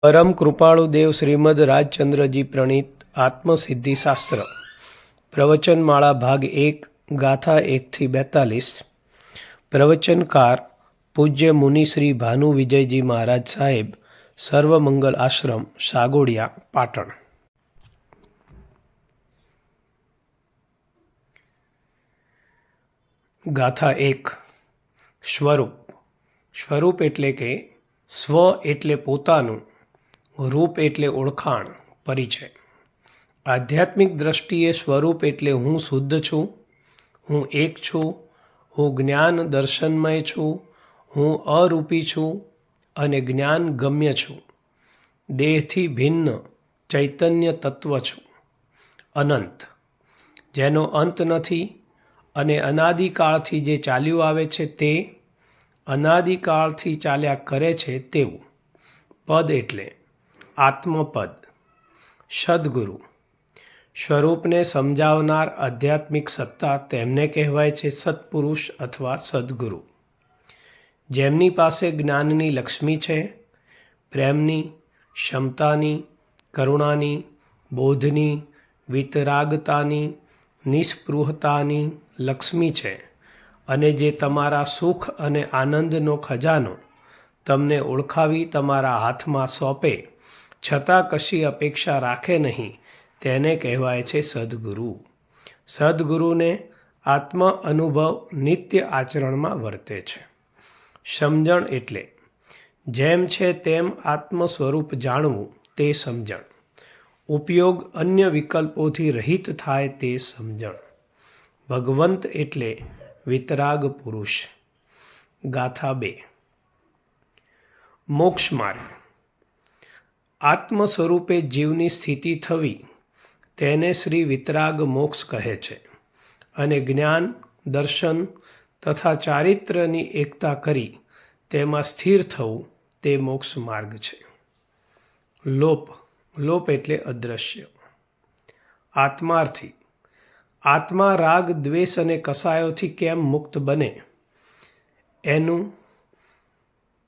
પરમ કૃપાળુ દેવ શ્રીમદ રાજચંદ્રજી પ્રણીત આત્મસિદ્ધિશાસ્ત્ર પ્રવચનમાળા ભાગ 1 ગાથા 1-42 પ્રવચનકાર પૂજ્ય મુનિ શ્રી ભાનુ વિજયજી મહારાજ સાહેબ, સર્વમંગલ આશ્રમ, સાગોડિયા, પાટણ. ગાથા 1. સ્વરૂપ. સ્વરૂપ એટલે કે સ્વ એટલે પોતાનું, રૂપ એટલે ઓળખાણ, પરિચય. આધ્યાત્મિક દ્રષ્ટિએ સ્વરૂપ એટલે હું શુદ્ધ છું, હું એક છું, હું જ્ઞાન દર્શનમય છું, હું અરૂપી છું અને જ્ઞાન ગમ્ય છું, દેહથી ભિન્ન ચૈતન્ય તત્વ છું, અનંત, જેનો અંત નથી અને અનાદિકાળથી જે ચાલ્યું આવે છે તે, અનાદિકાળથી ચાલ્યા કરે છે તેવું. પદ એટલે આત્મપદ. સદ્ગુરુ. સ્વરૂપને સમજાવનાર આધ્યાત્મિક સત્તા તેમને કહેવાય છે સત્પુરુષ અથવા સદ્ગુરુ. જેમની પાસે જ્ઞાનની લક્ષ્મી છે, પ્રેમની, ક્ષમતાની, કરુણાની, બોધની, વિતરાગતાની, નિસ્પૃહતાની લક્ષ્મી છે અને જે તમારા સુખ અને આનંદનો ખજાનો તમને ઓળખાવી તમારા હાથમાં સોંપે છતાં કશી અપેક્ષા રાખે નહીં, તેને કહેવાય છે સદ્ગુરુ. સદ્ગુરુને આત્મ અનુભવ નિત્ય આચરણમાં વર્તે છે. સમજણ એટલે જેમ છે તેમ આત્મ સ્વરૂપ જાણવું, તે સમજણ. ઉપયોગ અન્ય વિકલ્પોથી રહિત થાય તે સમજણ. ભગવંત એટલે વિતરાગ પુરુષ. ગાથા 2. મોક્ષ માર્ગ. આત્મ સ્વરૂપે જીવની સ્થિતિ થવી તેને શ્રી વિતરાગ મોક્ષ કહે છે અને જ્ઞાન, દર્શન તથા ચારિત્ર્યની એકતા કરી તેમાં સ્થિર થવું તે મોક્ષ માર્ગ છે. લોપ. લોપ એટલે અદૃશ્ય. આત્માર્થી. આત્મા રાગ, દ્વેષ અને કસાયોથી કેમ મુક્ત બને એનું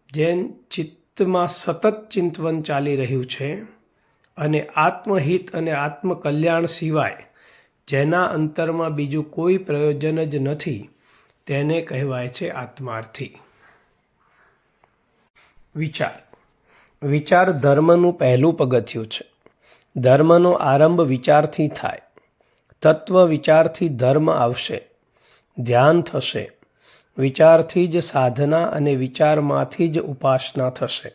જેન ચિત્તમાં સતત ચિંતવન ચાલી રહ્યું છે અને આત્મહિત અને આત્મકલ્યાણ સિવાય જેના અંતરમાં બીજું કોઈ પ્રયોજન જ નથી, તેને કહેવાય છે આત્માર્થી. વિચાર. વિચાર ધર્મનું પહેલું પગથિયું છે. ધર્મનો આરંભ વિચારથી થાય. તત્વ વિચારથી ધર્મ આવશે, ધ્યાન થશે, વિચારથી જ સાધના અને વિચારમાંથી જ ઉપાસના થશે.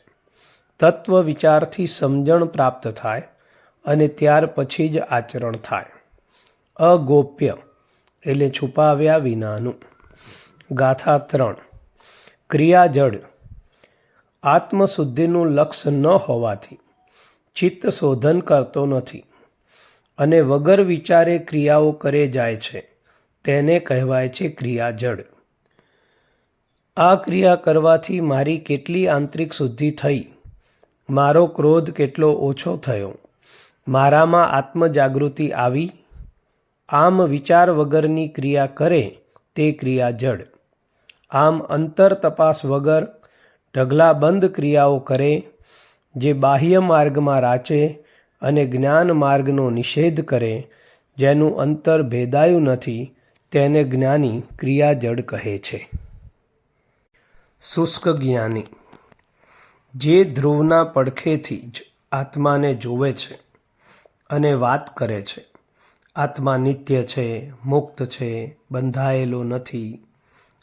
તત્વ વિચારથી સમજણ પ્રાપ્ત થાય અને ત્યાર પછી જ આચરણ થાય. અગોપ્ય એટલે છુપાવ્યા વિનાનું. ગાથા 3. ક્રિયા જડ. આત્મશુદ્ધિનું લક્ષ્ય ન હોવાથી ચિત્ત શોધન કરતો નથી અને વગર વિચારે ક્રિયાઓ કરે જાય છે, તેને કહેવાય છે ક્રિયા જડ. આ ક્રિયા કરવાથી મારી કેટલી આંતરિક શુદ્ધિ થઈ, મારો ક્રોધ કેટલો ઓછો થયો, મારામાં આત્મજાગૃતિ આવી, આમ વિચાર વગરની ક્રિયા કરે તે ક્રિયા જડ. આમ અંતર તપાસ વગર ઢગલાબંધ ક્રિયાઓ કરે, જે બાહ્ય માર્ગમાં રાચે અને જ્ઞાન માર્ગનો નિષેધ કરે, જેનું અંતર ભેદાયું નથી, તેને જ્ઞાની ક્રિયા જડ કહે છે. શુષ્ક જ્ઞાની. જે ધ્રુવના પડખેથી જ આત્માને જોવે છે અને વાત કરે છે, આત્મા નિત્ય છે, મુક્ત છે, બંધાયેલો નથી,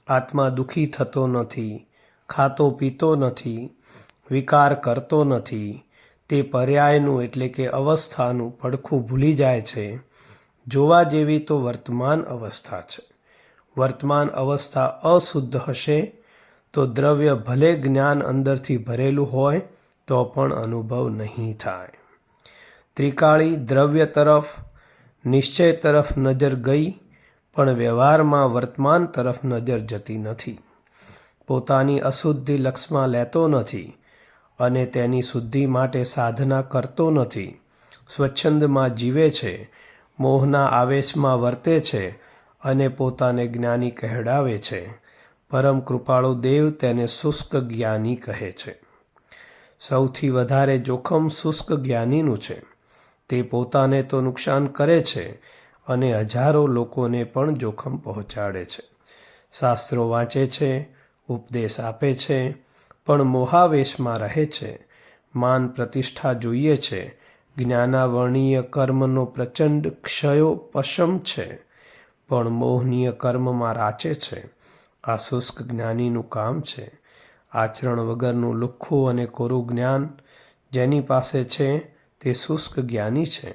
આત્મા દુઃખી થતો નથી, ખાતો પીતો નથી, વિકાર કરતો નથી, તે પર્યાયનું એટલે કે અવસ્થાનું પડખું ભૂલી જાય છે. જોવા જેવી તો વર્તમાન અવસ્થા છે. વર્તમાન અવસ્થા અશુદ્ધ હશે તો દ્રવ્ય ભલે જ્ઞાન અંદરથી ભરેલું હોય તો પણ અનુભવ નહીં થાય. ત્રિકાળી દ્રવ્ય તરફ, નિશ્ચય તરફ નજર ગઈ પણ વ્યવહારમાં વર્તમાન તરફ નજર જતી નથી. પોતાની અશુદ્ધિ લક્ષમાં લેતો નથી અને તેની શુદ્ધિ માટે સાધના કરતો નથી. સ્વચ્છંદમાં જીવે છે, મોહના આવેશમાં વર્તે છે અને પોતાને જ્ઞાની કહેડાવે છે. પરમ કૃપાળુ દેવ તેને શુષ્ક જ્ઞાની કહે છે. સૌથી વધારે જોખમ શુષ્ક જ્ઞાનીનું છે. તે પોતાને તો નુકસાન કરે છે અને હજારો લોકોને પણ જોખમ પહોંચાડે છે. શાસ્ત્રો વાંચે છે, ઉપદેશ આપે છે, પણ મોહાવેશમાં રહે છે. માન પ્રતિષ્ઠા જોઈએ છે. જ્ઞાનાવર્ણીય કર્મનો પ્રચંડ ક્ષયોપશમ છે, પણ મોહનીય કર્મમાં રાચે છે. આ શુષ્ક જ્ઞાનીનું કામ છે. આચરણ વગરનું લુખ્ખું અને કોરું જ્ઞાન જેની પાસે છે તે શુષ્ક જ્ઞાની છે.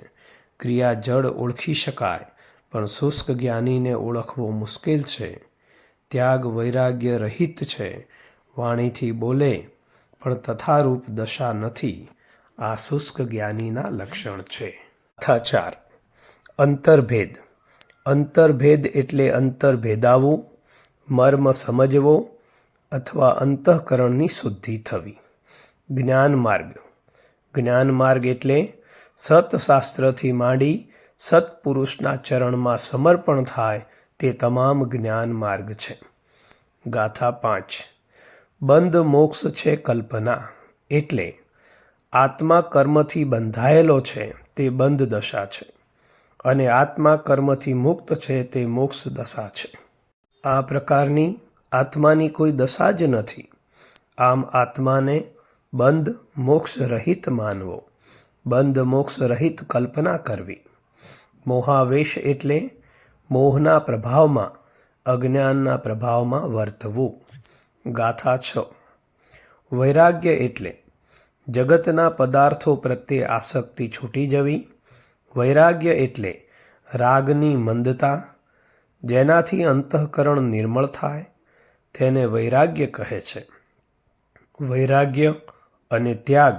ક્રિયા જડ ઓળખી શકાય, પણ શુષ્ક જ્ઞાનીને ઓળખવો મુશ્કેલ છે. ત્યાગ વૈરાગ્ય રહિત છે. વાણીથી બોલે પણ તથારૂપ દશા નથી. આ શુષ્ક જ્ઞાનીના લક્ષણ છે. કથા 4. અંતર્ભેદ. અંતર્ભેદ એટલે અંતર ભેદાવવું, મર્મ સમજવો અથવા અંતઃકરણની શુદ્ધિ થવી. જ્ઞાન માર્ગ. જ્ઞાન માર્ગ એટલે સતશાસ્ત્રથી માંડી સત્પુરુષના ચરણમાં સમર્પણ થાય તે તમામ જ્ઞાન માર્ગ છે. ગાથા 5. બંધ મોક્ષ છે કલ્પના. એટલે આત્મા કર્મથી બંધાયેલો છે તે બંધ દશા છે, અને આત્મા કર્મથી મુક્ત છે તે મોક્ષ દશા છે. આ પ્રકારની આત્માની કોઈ દશા જ નથી. આમ આત્માને બંધ મોક્ષ રહિત માનવો, બંધ મોક્ષ રહિત કલ્પના કરવી. મોહાવેશ એટલે મોહના પ્રભાવમાં, અજ્ઞાનના પ્રભાવમાં વર્તવું. ગાથા 6. વૈરાગ્ય એટલે જગતના પદાર્થો પ્રત્યે આસક્તિ છૂટી જવી. વૈરાગ્ય એટલે રાગની મંદતા, જેનાથી અંતઃકરણ નિર્મળ થાય તેને વૈરાગ્ય કહે છે. વૈરાગ્ય અને ત્યાગ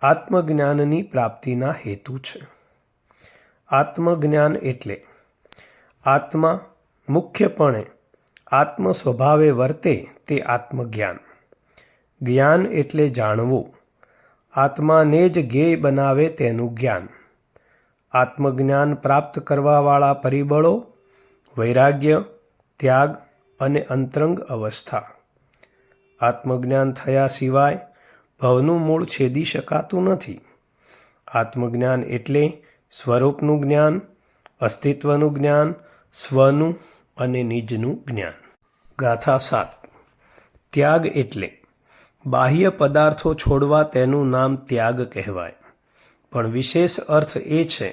આત્મજ્ઞાનની પ્રાપ્તિના હેતુ છે. આત્મજ્ઞાન એટલે આત્મા મુખ્યપણે આત્મ સ્વભાવે વર્તે તે આત્મજ્ઞાન. જ્ઞાન એટલે જાણવું, આત્માને જ જ્ઞેય બનાવે તેનું જ્ઞાન. આત્મજ્ઞાન પ્રાપ્ત કરવાવાળા પરિબળો વૈરાગ્ય, ત્યાગ અને અંતરંગ અવસ્થા. આત્મજ્ઞાન થયા સિવાય ભવનું મૂળ છેદી શકાતું નથી. આત્મજ્ઞાન એટલે સ્વરૂપનું જ્ઞાન, અસ્તિત્વનું જ્ઞાન, સ્વનું અને નિજનું જ્ઞાન. ગાથા 7. ત્યાગ એટલે બાહ્ય પદાર્થો છોડવા તેનું નામ ત્યાગ કહેવાય. પણ વિશેષ અર્થ એ છે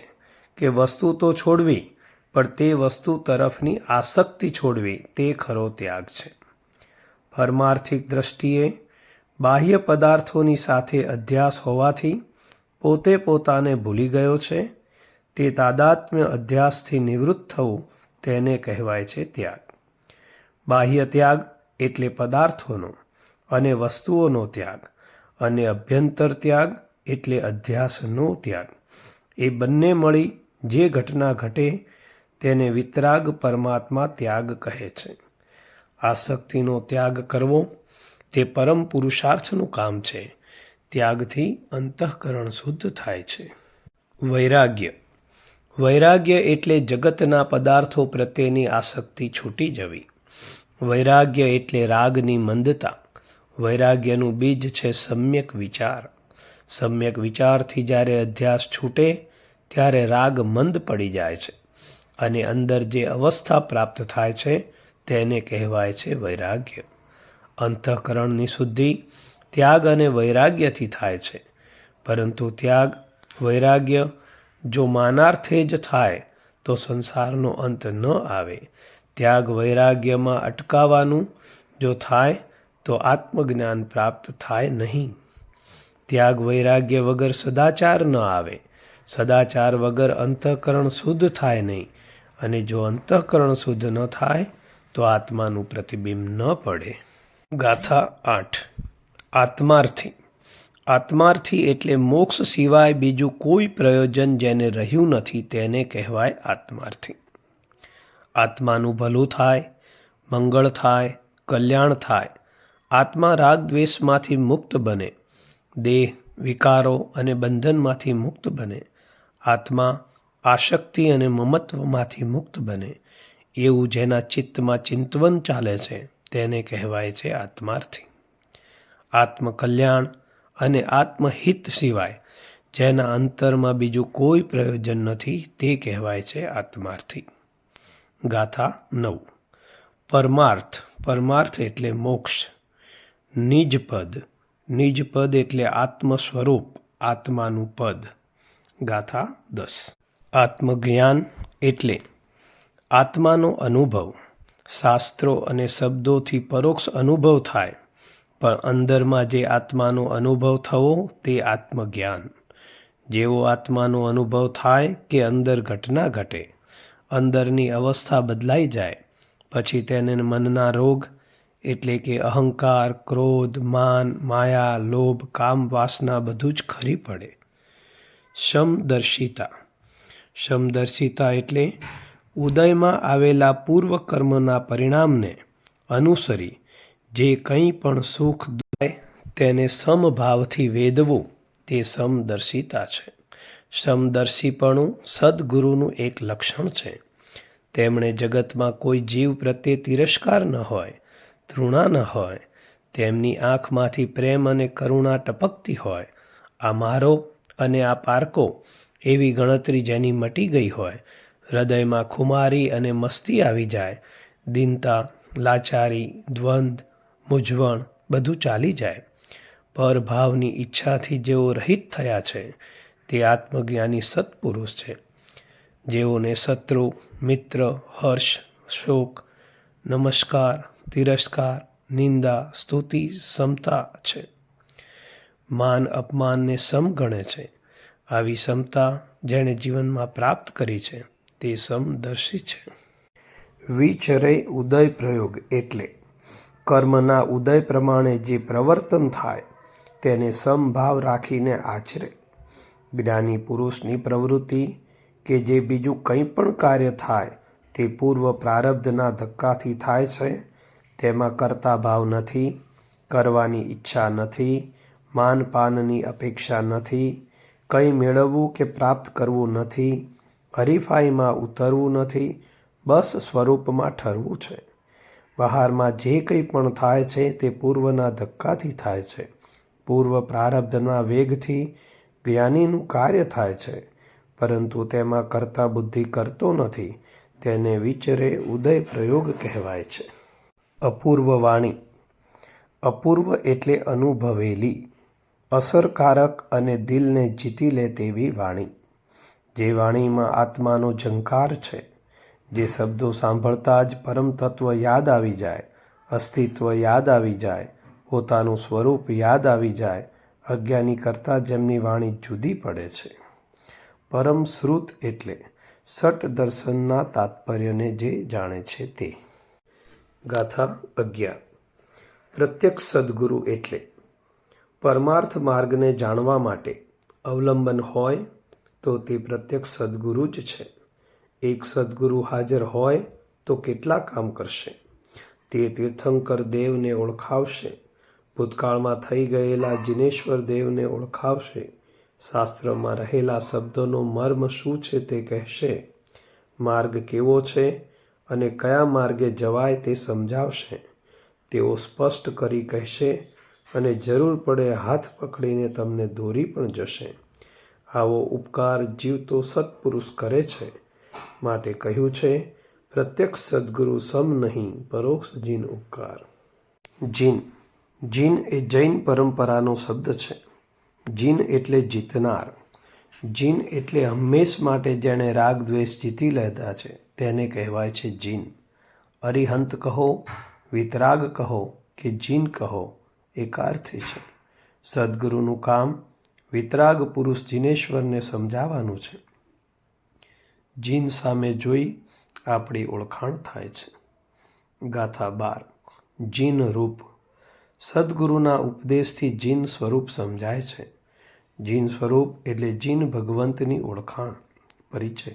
કે વસ્તુ તો છોડવી, પણ તે વસ્તુ તરફની આસક્તિ છોડવી તે ખરો ત્યાગ છે. પરમાર્થિક દ્રષ્ટિએ બાહ્ય પદાર્થોની સાથે અધ્યાસ હોવાથી પોતે પોતાને ભૂલી ગયો છે. તે તાદાત્મ્ય અધ્યાસથી નિવૃત્ત થવું તેને કહેવાય છે ત્યાગ. બાહ્ય ત્યાગ એટલે પદાર્થોનો અને વસ્તુઓનો ત્યાગ, અને અભ્યંતર ત્યાગ એટલે અધ્યાસનો ત્યાગ. એ બંને મળી જે ઘટના ઘટે તેને વિતરાગ પરમાત્મા ત્યાગ કહે છે. આસક્તિનો ત્યાગ કરવો તે પરમ પુરુષાર્થનું કામ છે. ત્યાગથી અંતઃકરણ શુદ્ધ થાય છે. વૈરાગ્ય. વૈરાગ્ય એટલે જગતના પદાર્થો પ્રત્યેની આસક્તિ છૂટી જવી. વૈરાગ્ય એટલે રાગની મંદતા. વૈરાગ્યનું બીજ છે સમ્યક વિચાર. સમ્યક વિચારથી જ્યારે અધ્યાસ છૂટે ત્યારે રાગ મંદ પડી જાય છે, અને અંદર જે અવસ્થા પ્રાપ્ત થાય છે તેને કહેવાય છે વૈરાગ્ય. અંતઃકરણની શુદ્ધિ ત્યાગ અને વૈરાગ્યથી થાય છે, પરંતુ ત્યાગ વૈરાગ્ય જો માનાર્થે જ થાય તો સંસારનો અંત ન આવે. ત્યાગ વૈરાગ્યમાં અટકાવવાનું જો થાય તો આત્મજ્ઞાન પ્રાપ્ત થાય નહીં. ત્યાગ વૈરાગ્ય વગર સદાચાર ન આવે. સદાચાર વગર અંતઃકરણ શુદ્ધ થાય નહીં, અને જો અંતઃકરણ શુદ્ધ ન થાય તો આત્માનું પ્રતિબિંબ ન પડે. ગાથા 8. આત્માર્થી. આત્માર્થી એટલે મોક્ષ સિવાય બીજું કોઈ પ્રયોજન જેને રહ્યું નથી તેને કહેવાય આત્માર્થી. આત્માનું ભલું થાય, મંગળ થાય, કલ્યાણ થાય. આત્મા રાગ દ્વેષમાંથી મુક્ત બને, દેહ, વિકારો અને બંધનમાંથી મુક્ત બને. આત્મા આશક્તિ અને મમત્વમાંથી મુક્ત બને. એવું જેના ચિત્તમાં ચિંતવન ચાલે છે તેને કહેવાય છે આત્માર્થી. આત્મકલ્યાણ અને આત્મહિત સિવાય જેના અંતરમાં બીજું કોઈ પ્રયોજન નથી તે કહેવાય છે આત્માર્થી. ગાથા 9. પરમાર્થ. પરમાર્થ એટલે મોક્ષ. નિજપદ. નિજપદ એટલે આત્મ સ્વરૂપ, આત્માનું પદ. ગાથા 10. આત્મજ્ઞાન એટલે આત્માનો અનુભવ. શાસ્ત્રો અને શબ્દોથી પરોક્ષ અનુભવ થાય, પણ અંદરમાં જે આત્માનો અનુભવ થવો તે આત્મજ્ઞાન. જેવો આત્માનો અનુભવ થાય કે અંદર ઘટના ઘટે, અંદરની અવસ્થા બદલાઈ જાય, પછી તેને મનના રોગ એટલે કે અહંકાર, ક્રોધ, માન, માયા, લોભ, કામ, વાસના બધું જ ખરી પડે. સમદર્શિતા. સમદર્શિતા એટલે ઉદયમાં આવેલા પૂર્વ કર્મના પરિણામને અનુસરી જે કંઈ પણ સુખ દુઃખ તેને સમભાવથી વેદવું તે સમદર્શિતા છે. સમદર્શીપણું સદ્ગુરુનું એક લક્ષણ છે. તેમણે જગતમાં કોઈ જીવ પ્રત્યે તિરસ્કાર ન હોય, તૃણા ન હોય, તેમની આંખમાંથી પ્રેમ અને કરુણા ટપકતી હોય, આ મારો અને આ પારકો એવી ગણતરી જેની મટી ગઈ હોય, હૃદયમાં ખુમારી અને મસ્તી આવી જાય, દીનતા, લાચારી, દ્વંદ, મૂંઝવણ બધું ચાલી જાય, પરભાવની ઈચ્છાથી જેઓ રહિત થયા છે તે આત્મજ્ઞાની સત્પુરુષ છે. જેઓને શત્રુ, મિત્ર, હર્ષ, શોક, નમસ્કાર, તિરસ્કાર, નિંદા, સ્તુતિ સમતા છે. માન અપમાનને સમ ગણે છે. આવી સમતા જેણે જીવનમાં પ્રાપ્ત કરી છે તે સમદર્શી છે. વિચરે ઉદય પ્રયોગ એટલે કર્મના ઉદય પ્રમાણે જે પ્રવર્તન થાય તેને સમભાવ રાખીને આચરે. જ્ઞાની પુરુષની પ્રવૃત્તિ કે જે બીજું કંઈ પણ કાર્ય થાય તે પૂર્વ પ્રારબ્ધના ધક્કાથી થાય છે. તેમાં કર્તા ભાવ નથી, કરવાની ઈચ્છા નથી, માનપાનની અપેક્ષા નથી, કંઈ મેળવવું કે પ્રાપ્ત કરવું નથી, હરીફાઈમાં ઉતરવું નથી, બસ સ્વરૂપમાં ઠરવું છે. બહારમાં જે કંઈ પણ થાય છે તે પૂર્વના ધક્કાથી થાય છે. પૂર્વ પ્રારબ્ધના વેગથી જ્ઞાનીનું કાર્ય થાય છે, પરંતુ તેમાં કર્તા બુદ્ધિ કરતો નથી. તેને વિચરે ઉદય પ્રયોગ કહેવાય છે. અપૂર્વ વાણી. અપૂર્વ એટલે અનુભવેલી, અસરકારક અને દિલને જીતી લે તેવી વાણી. જે વાણીમાં આત્માનો ઝંકાર છે, જે શબ્દો સાંભળતા જ પરમ તત્વ યાદ આવી જાય, અસ્તિત્વ યાદ આવી જાય, પોતાનું સ્વરૂપ યાદ આવી જાય, અજ્ઞાની કરતાં જેમની વાણી જુદી પડે છે. પરમ શ્રુત એટલે સટ દર્શનના તાત્પર્યને જે જાણે છે તે. ગાથા 11. પ્રત્યક્ષ સદ્ગુરુ એટલે પરમાર્થ માર્ગને જાણવા માટે અવલંબન હોય તો તે પ્રત્યક્ષ સદ્ગુરુ જ છે. એક સદ્ગુરુ હાજર હોય તો કેટલા કામ કરશે. તે તીર્થંકર દેવને ઓળખાવશે, ભૂતકાળમાં થઈ ગયેલા જિનેશ્વર દેવને ઓળખાવશે, શાસ્ત્રમાં રહેલા શબ્દોનો મર્મ શું છે તે કહેશે, માર્ગ કેવો છે અને કયા માર્ગે જવાય તે સમજાવશે. તેઓ સ્પષ્ટ કરી કહેશે અને જરૂર પડે હાથ પકડીને તમને દોરી પણ જશે. આવો ઉપકાર જીવતો સત્પુરુષ કરે છે. માટે કહ્યું છે, પ્રત્યક્ષ સદ્ગુરુ સમ નહીં પરોક્ષ જીન ઉપકાર. જીન. જીન એ જૈન પરંપરાનો શબ્દ છે. જીન એટલે જીતનાર. જીન એટલે હંમેશ માટે જેણે રાગ દ્વેષ જીતી લીધા છે તેને કહેવાય છે જીન. અરિહંત કહો, વિતરાગ કહો કે જીન કહો, એકાર્થી છે. સદ્ગુરુનું કામ વિતરાગ પુરુષ જીનેશ્વરને સમજાવવાનું છે. જીન સામે જોઈ આપણી ઓળખાણ થાય છે. ગાથા 12. જીન રૂપ. સદ્ગુરુના ઉપદેશથી જીન સ્વરૂપ સમજાય છે. જીન સ્વરૂપ એટલે જીન ભગવંતની ઓળખાણ, પરિચય.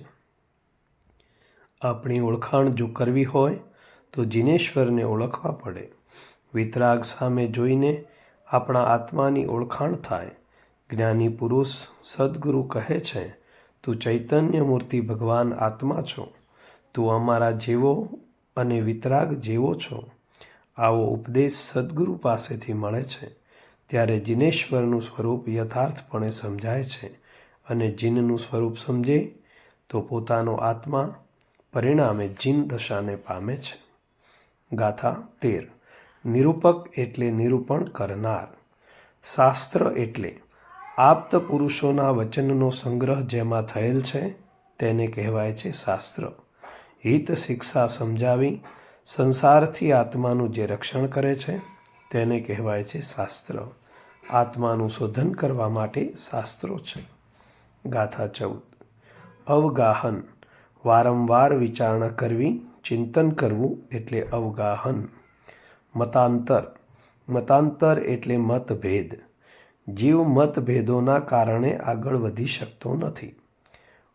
આપણી ઓળખાણ જો કરવી હોય તો જીનેશ્વરને ઓળખવા પડે. વિતરાગ સામે જોઈને આપણા આત્માની ઓળખાણ થાય. જ્ઞાની પુરુષ સદ્ગુરુ કહે છે, તું ચૈતન્ય મૂર્તિ ભગવાન આત્મા છો, તું અમારા જેવો અને વિતરાગ જેવો છો. આવો ઉપદેશ સદ્ગુરુ પાસેથી મળે છે. ત્યારે જીનેશ્વરનું સ્વરૂપ યથાર્થપણે સમજાય છે અને જીનનું સ્વરૂપ સમજે તો પોતાનો આત્મા પરિણામે જીન દશાને પામે છે. ગાથા 13. નિરૂપક એટલે નિરૂપણ કરનાર. શાસ્ત્ર એટલે આપ્ત પુરુષોના વચનનો સંગ્રહ જેમાં થયેલ છે તેને કહેવાય છે શાસ્ત્ર. હિત શિક્ષા સમજાવી સંસારથી આત્માનું જે રક્ષણ કરે છે તેને કહેવાય છે શાસ્ત્ર. આત્માનું શોધન કરવા માટે શાસ્ત્રો છે. ગાથા 14. અવગાહન. વારંવાર વિચારણા કરવી, ચિંતન કરવું એટલે અવગાહન. મતાંતર. મતાંતર એટલે મતભેદ. જીવ મતભેદોના કારણે આગળ વધી શકતો નથી.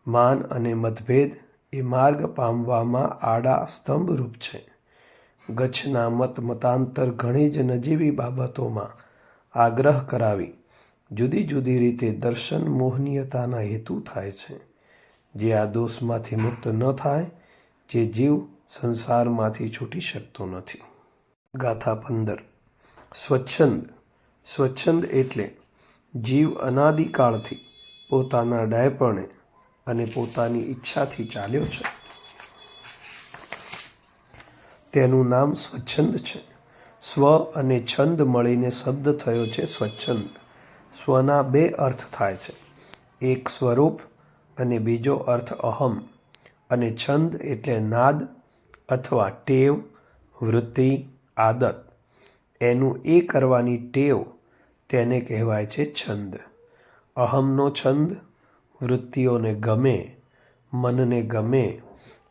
માન અને મતભેદ એ માર્ગ પામવામાં આડા સ્તંભરૂપ છે. ગચ્છના મતાંતર ઘણી જ નજીવી બાબતોમાં આગ્રહ કરાવી જુદી જુદી રીતે દર્શન મોહનીયતાના હેતુ થાય છે. જે આ દોષમાંથી મુક્ત ન થાય, જે જીવ સંસારમાંથી છૂટી શકતો નથી. ગાથા 15. સ્વચ્છંદ. સ્વચ્છંદ એટલે જીવ અનાદિકાળથી પોતાના ડાયપણે અને પોતાની ઈચ્છાથી ચાલ્યો છે. તેનું નામ સ્વચ્છંદ છે. સ્વ અને છંદ મળીને શબ્દ થયો છે સ્વચ્છંદ. સ્વના બે અર્થ થાય છે, એક સ્વરૂપ અને બીજો અર્થ અહમ. અને છંદ એટલે નાદ અથવા ટેવ, વૃત્તિ, આદત. એનું એ કરવાની ટેવ તેને કહેવાય છે છંદ. અહમનો છંદ વૃત્તિઓને ગમે, મનને ગમે,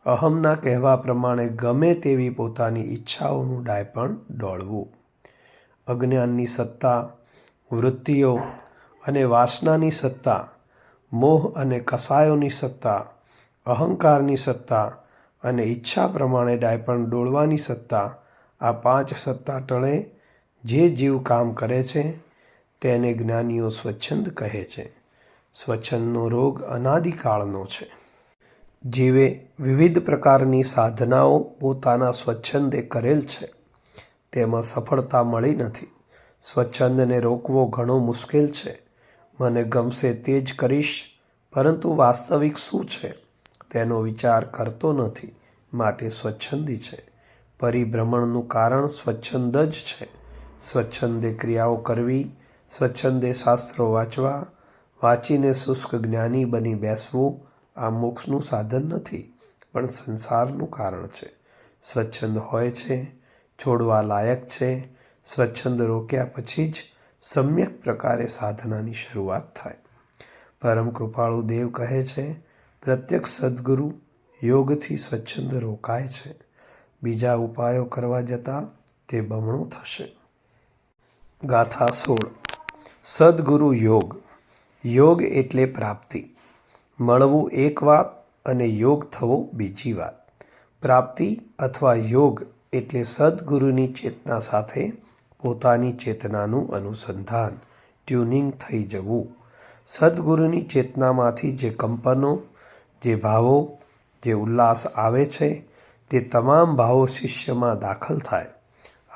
અહમના કહેવા પ્રમાણે ગમે તેવી પોતાની ઈચ્છાઓનું ડાયપણ ડોળવું. અજ્ઞાનની સત્તા, વૃત્તિઓ અને વાસનાની સત્તા, મોહ અને કસાયોની સત્તા, અહંકારની સત્તા અને ઈચ્છા પ્રમાણે ડાયપણ ડોળવાની સત્તા, આ 5 સત્તા ટળે જે જીવ કામ કરે છે તેને જ્ઞાનીઓ સ્વચ્છંદ કહે છે. સ્વચ્છંદનો રોગ અનાદિકાળનો છે. જીવે વિવિધ પ્રકારની સાધનાઓ પોતાના સ્વચ્છંદે કરેલ છે, તેમાં સફળતા મળી નથી. સ્વચ્છંદને રોકવો ઘણો મુશ્કેલ છે. મને ગમશે તે જ કરીશ, પરંતુ વાસ્તવિક શું છે તેનો વિચાર કરતો નથી, માટે સ્વચ્છંદી છે. પરિભ્રમણનું કારણ સ્વચ્છંદ જ છે. સ્વચ્છંદે ક્રિયાઓ કરવી, સ્વચ્છંદે શાસ્ત્રો વાંચવા, વાંચીને શુષ્ક જ્ઞાની બની બેસવું, આ મોક્ષનું સાધન નથી, પણ સંસારનું કારણ છે. સ્વચ્છંદ હોય છે, છોડવા લાયક છે. સ્વચ્છંદ રોક્યા પછી જ સમ્યક પ્રકારે સાધનાની શરૂઆત થાય. પરમ કૃપાળુ દેવ કહે છે, પ્રત્યક્ષ સદ્ગુરુ યોગથી સ્વચ્છંદ રોકાય છે. બીજા ઉપાયો કરવા જતાં તે બમણો થશે. ગાથા 16. સદ્ગુરુ યોગ. યોગ એટલે પ્રાપ્તિ. મળવું એક વાત અને યોગ થવો બીજી વાત. પ્રાપ્તિ અથવા યોગ એટલે સદ્ગુરુની ચેતના સાથે પોતાની ચેતનાનું અનુસંધાન, ટ્યુનિંગ થઈ જવું. સદ્ગુરુની ચેતનામાંથી જે કંપનો, જે ભાવો, જે ઉલ્લાસ આવે છે તે તમામ ભાવો શિષ્યમાં દાખલ થાય.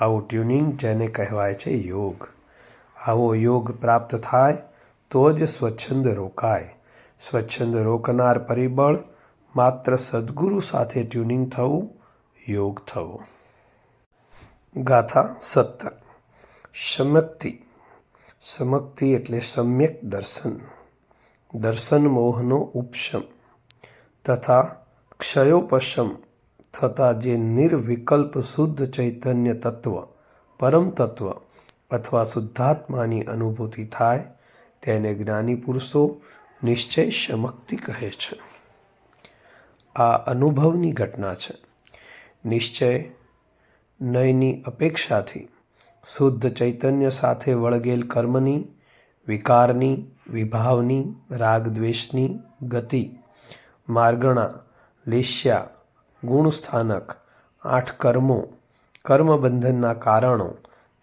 આવું ટ્યુનિંગ જેને કહેવાય છે યોગ. આવો યોગ પ્રાપ્ત થાય તો જ સ્વચ્છંદ રોકાય. સ્વચ્છંદ રોકનાર પરિબળ માત્ર સદ્ગુરુ સાથે ટ્યુનિંગ થવું, યોગ થવો. ગાથા 17. સમક્તિ. સમક્તિ એટલે સમ્યક દર્શન. દર્શન મોહનો ઉપશમ તથા ક્ષયોપશમ થતાં જે નિર્વિકલ્પ શુદ્ધ ચૈતન્ય તત્વ, પરમ તત્વ અથવા શુદ્ધાત્માની અનુભૂતિ થાય તેને જ્ઞાની પુરુષો નિશ્ચય સમક્તિ કહે છે. આ અનુભવની ઘટના છે. નિશ્ચય નયની અપેક્ષાથી શુદ્ધ ચૈતન્ય સાથે વળગેલ કર્મની, વિકારની, વિભાવની, રાગદ્વેષની ગતિ, માર્ગણા, લેશ્યા, ગુણસ્થાનક, 8 કર્મો, કર્મબંધનના કારણો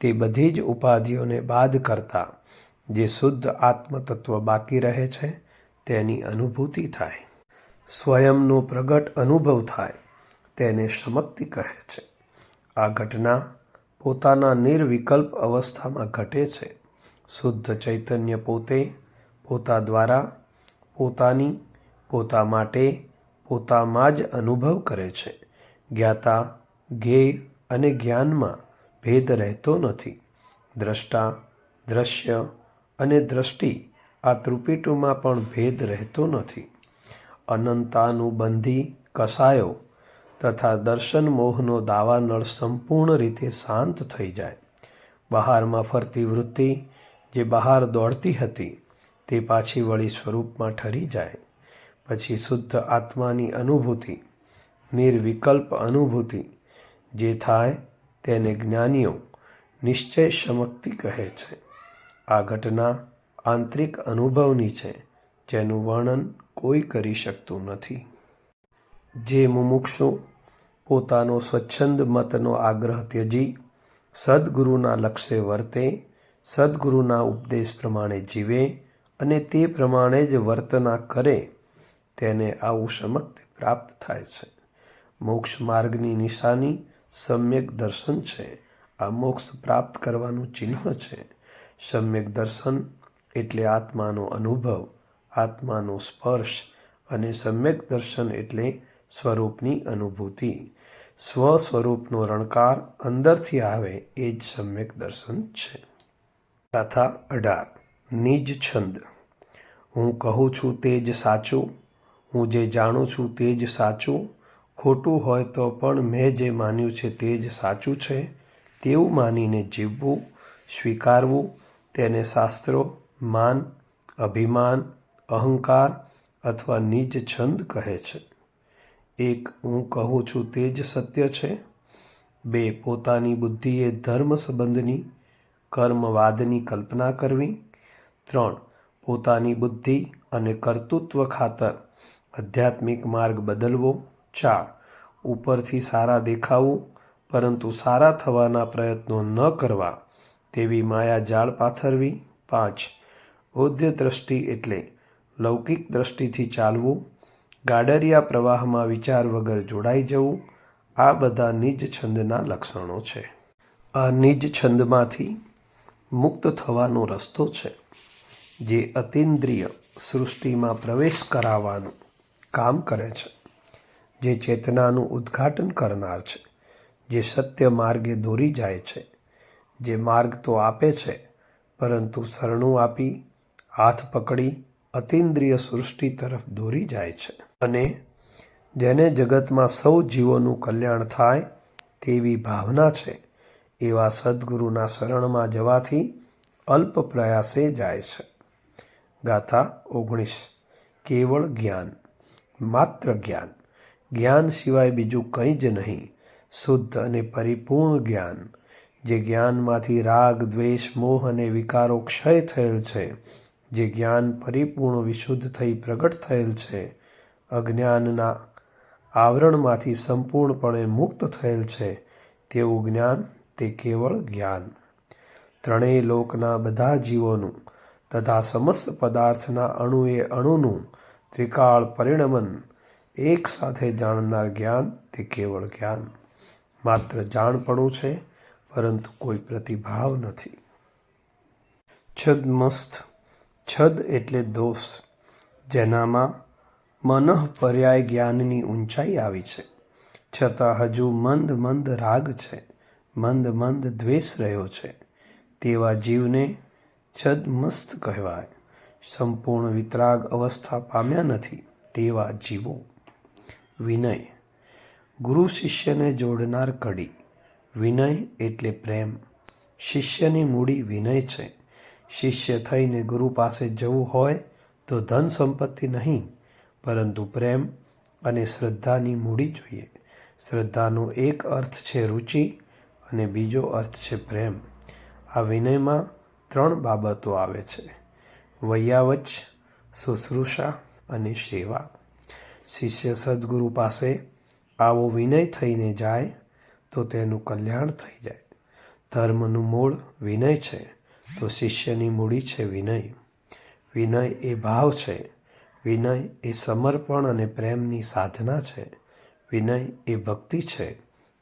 તે બધી જ ઉપાધિઓને બાદ કરતા જે શુદ્ધ આત્મતત્વ બાકી રહે છે તેની અનુભૂતિ થાય. સ્વયંનો પ્રગટ અનુભવ થાય તેને સમક્તિ કહે છે. આ ઘટના પોતાના નિર્વિકલ્પ અવસ્થામાં ઘટે છે. શુદ્ધ ચૈતન્ય પોતે પોતા દ્વારા પોતાની પોતા માટે પોતામાં જ અનુભવ કરે છે. જ્ઞાતા જ્ઞેય અને જ્ઞાનમાં ભેદ રહેતો નથી. દ્રષ્ટા દ્રશ્ય અને દ્રષ્ટિ આ ત્રિપીટમાં પણ ભેદ રહેતો નથી. અનંતાનુબંધી કસાયો તથા દર્શન મોહનો દાવાનળ સંપૂર્ણ રીતે શાંત થઈ જાય. બહારમાં ફરતી વૃત્તિ જે બહાર દોડતી હતી તે પાછી વળી સ્વરૂપમાં ઠરી જાય. પછી શુદ્ધ આત્માની અનુભૂતિ, નિર્વિકલ્પ અનુભૂતિ જે થાય તેને જ્ઞાનીઓ નિશ્ચય સમક્તિ કહે છે. આ ઘટના આંતરિક અનુભવની છે, જેનું વર્ણન કોઈ કરી શકતું નથી. જે મુમુક્ષુ પોતાનો સ્વચ્છંદ મતનો આગ્રહ ત્યજી સદ્ગુરુના લક્ષ્ય વર્તે, સદ્ગુરુના ઉપદેશ પ્રમાણે જીવે અને તે પ્રમાણે જ વર્તના કરે, તેને આવું સમક્તિ પ્રાપ્ત થાય છે. મોક્ષ માર્ગની નિશાની સમ્યક દર્શન છે. આ મોક્ષ પ્રાપ્ત કરવાનું ચિહ્ન છે. સમ્યક દર્શન એટલે આત્માનો અનુભવ, આત્માનો સ્પર્શ, અને સમ્યક દર્શન એટલે સ્વરૂપની અનુભૂતિ. સ્વ સ્વરૂપનો રણકાર અંદરથી આવે એ જ સમ્યક દર્શન છે. ગાથા 18. નિજ છંદ. હું કહું છું તે જ સાચું, હું જે જાણું છું તે જ સાચું. ખોટું હોય તો પણ મેં જે માન્યું છે તે જ સાચું છે તેવું માનીને જીવવું, સ્વીકારવું. તેને શાસ્ત્રો માન, અભિમાન, અહંકાર અથવા નિજ છંદ કહે છે. 1. હું કહું છું તે જ સત્ય છે. 2. પોતાની બુદ્ધિએ ધર્મ સંબંધની કર્મવાદની કલ્પના કરવી. 3. પોતાની બુદ્ધિ અને કર્તૃત્વ ખાતર આધ્યાત્મિક માર્ગ બદલવો. 4. ઉપરથી સારા દેખાવું પરંતુ સારા થવાના પ્રયત્નો ન કરવા તેવી માયાજાળ પાથરવી. 5. ઓદ્ય દ્રષ્ટિ એટલે લૌકિક દ્રષ્ટિથી ચાલવું, ગાડરિયા પ્રવાહમાં વિચાર વગર જોડાઈ જવું. આ બધા નિજ છંદના લક્ષણો છે. આ નિજ છંદમાંથી મુક્ત થવાનો રસ્તો છે, જે અતીન્દ્રિય સૃષ્ટિમાં પ્રવેશ કરાવવાનું કામ કરે છે, જે ચેતનાનું ઉદ્ઘાટન કરનાર છે, જે સત્ય માર્ગે દોરી જાય છે, જે માર્ગ તો આપે છે પરંતુ શરણું આપી હાથ પકડી અતીન્દ્રિય સૃષ્ટિ તરફ દોરી જાય છે, અને જેને જગતમાં સૌ જીવોનું કલ્યાણ થાય તેવી ભાવના છે, એવા સદ્ગુરુના શરણમાં જવાથી અલ્પ પ્રયાસે જાય છે. ગાથા 19. કેવળ જ્ઞાન. માત્ર જ્ઞાન. જ્ઞાન સિવાય બીજું કંઈ જ નહીં. શુદ્ધ અને પરિપૂર્ણ જ્ઞાન. જે જ્ઞાનમાંથી રાગ, દ્વેષ, મોહ અને વિકારો ક્ષય થયેલ છે, જે જ્ઞાન પરિપૂર્ણ વિશુદ્ધ થઈ પ્રગટ થયેલ છે, અજ્ઞાનના આવરણમાંથી સંપૂર્ણપણે મુક્ત થયેલ છે, તેવું જ્ઞાન તે કેવળ જ્ઞાન. ત્રણેય લોકના બધા જીવોનું તથા સમસ્ત પદાર્થના અણુએ અણુનું ત્રિકાળ પરિણમન એક સાથે જાણનાર જ્ઞાન તે કેવળ જ્ઞાન. માત્ર જાણપણું છે, પરંતુ કોઈ પ્રતિભાવ નથી. છદ્મસ્થ. છદ એટલે દોષ, જેનામાં મનઃપર્યાય જ્ઞાનની ઊંચાઈ આવી છે, છતાં હજુ મંદ મંદ રાગ છે, મંદ મંદ દ્વેષ રહ્યો છે, તેવા જીવને છદ્મસ્થ કહેવાય. સંપૂર્ણ વિતરાગ અવસ્થા પામ્યા નથી તેવા જીવો. વિનય. ગુરુ શિષ્યને જોડનાર કડી. વિનય એટલે પ્રેમ. શિષ્યની મૂડી વિનય છે. શિષ્ય થઈને ગુરુ પાસે જવું હોય તો ધન સંપત્તિ નહીં, પરંતુ પ્રેમ અને શ્રદ્ધાની મૂડી જોઈએ. શ્રદ્ધાનો એક અર્થ છે રુચિ અને બીજો અર્થ છે પ્રેમ. આ વિનયમાં 3 બાબતો આવે છે: વૈયાવચ, શુશ્રૂષા અને સેવા. શિષ્ય સદ્ગુરુ પાસે આવો વિનય થઈને જાય તો તેનું કલ્યાણ થઈ જાય. ધર્મનું મૂળ વિનય છે, તો શિષ્યની મૂડી છે વિનય. વિનય એ ભાવ છે. વિનય એ સમર્પણ અને પ્રેમની સાધના છે. વિનય એ ભક્તિ છે.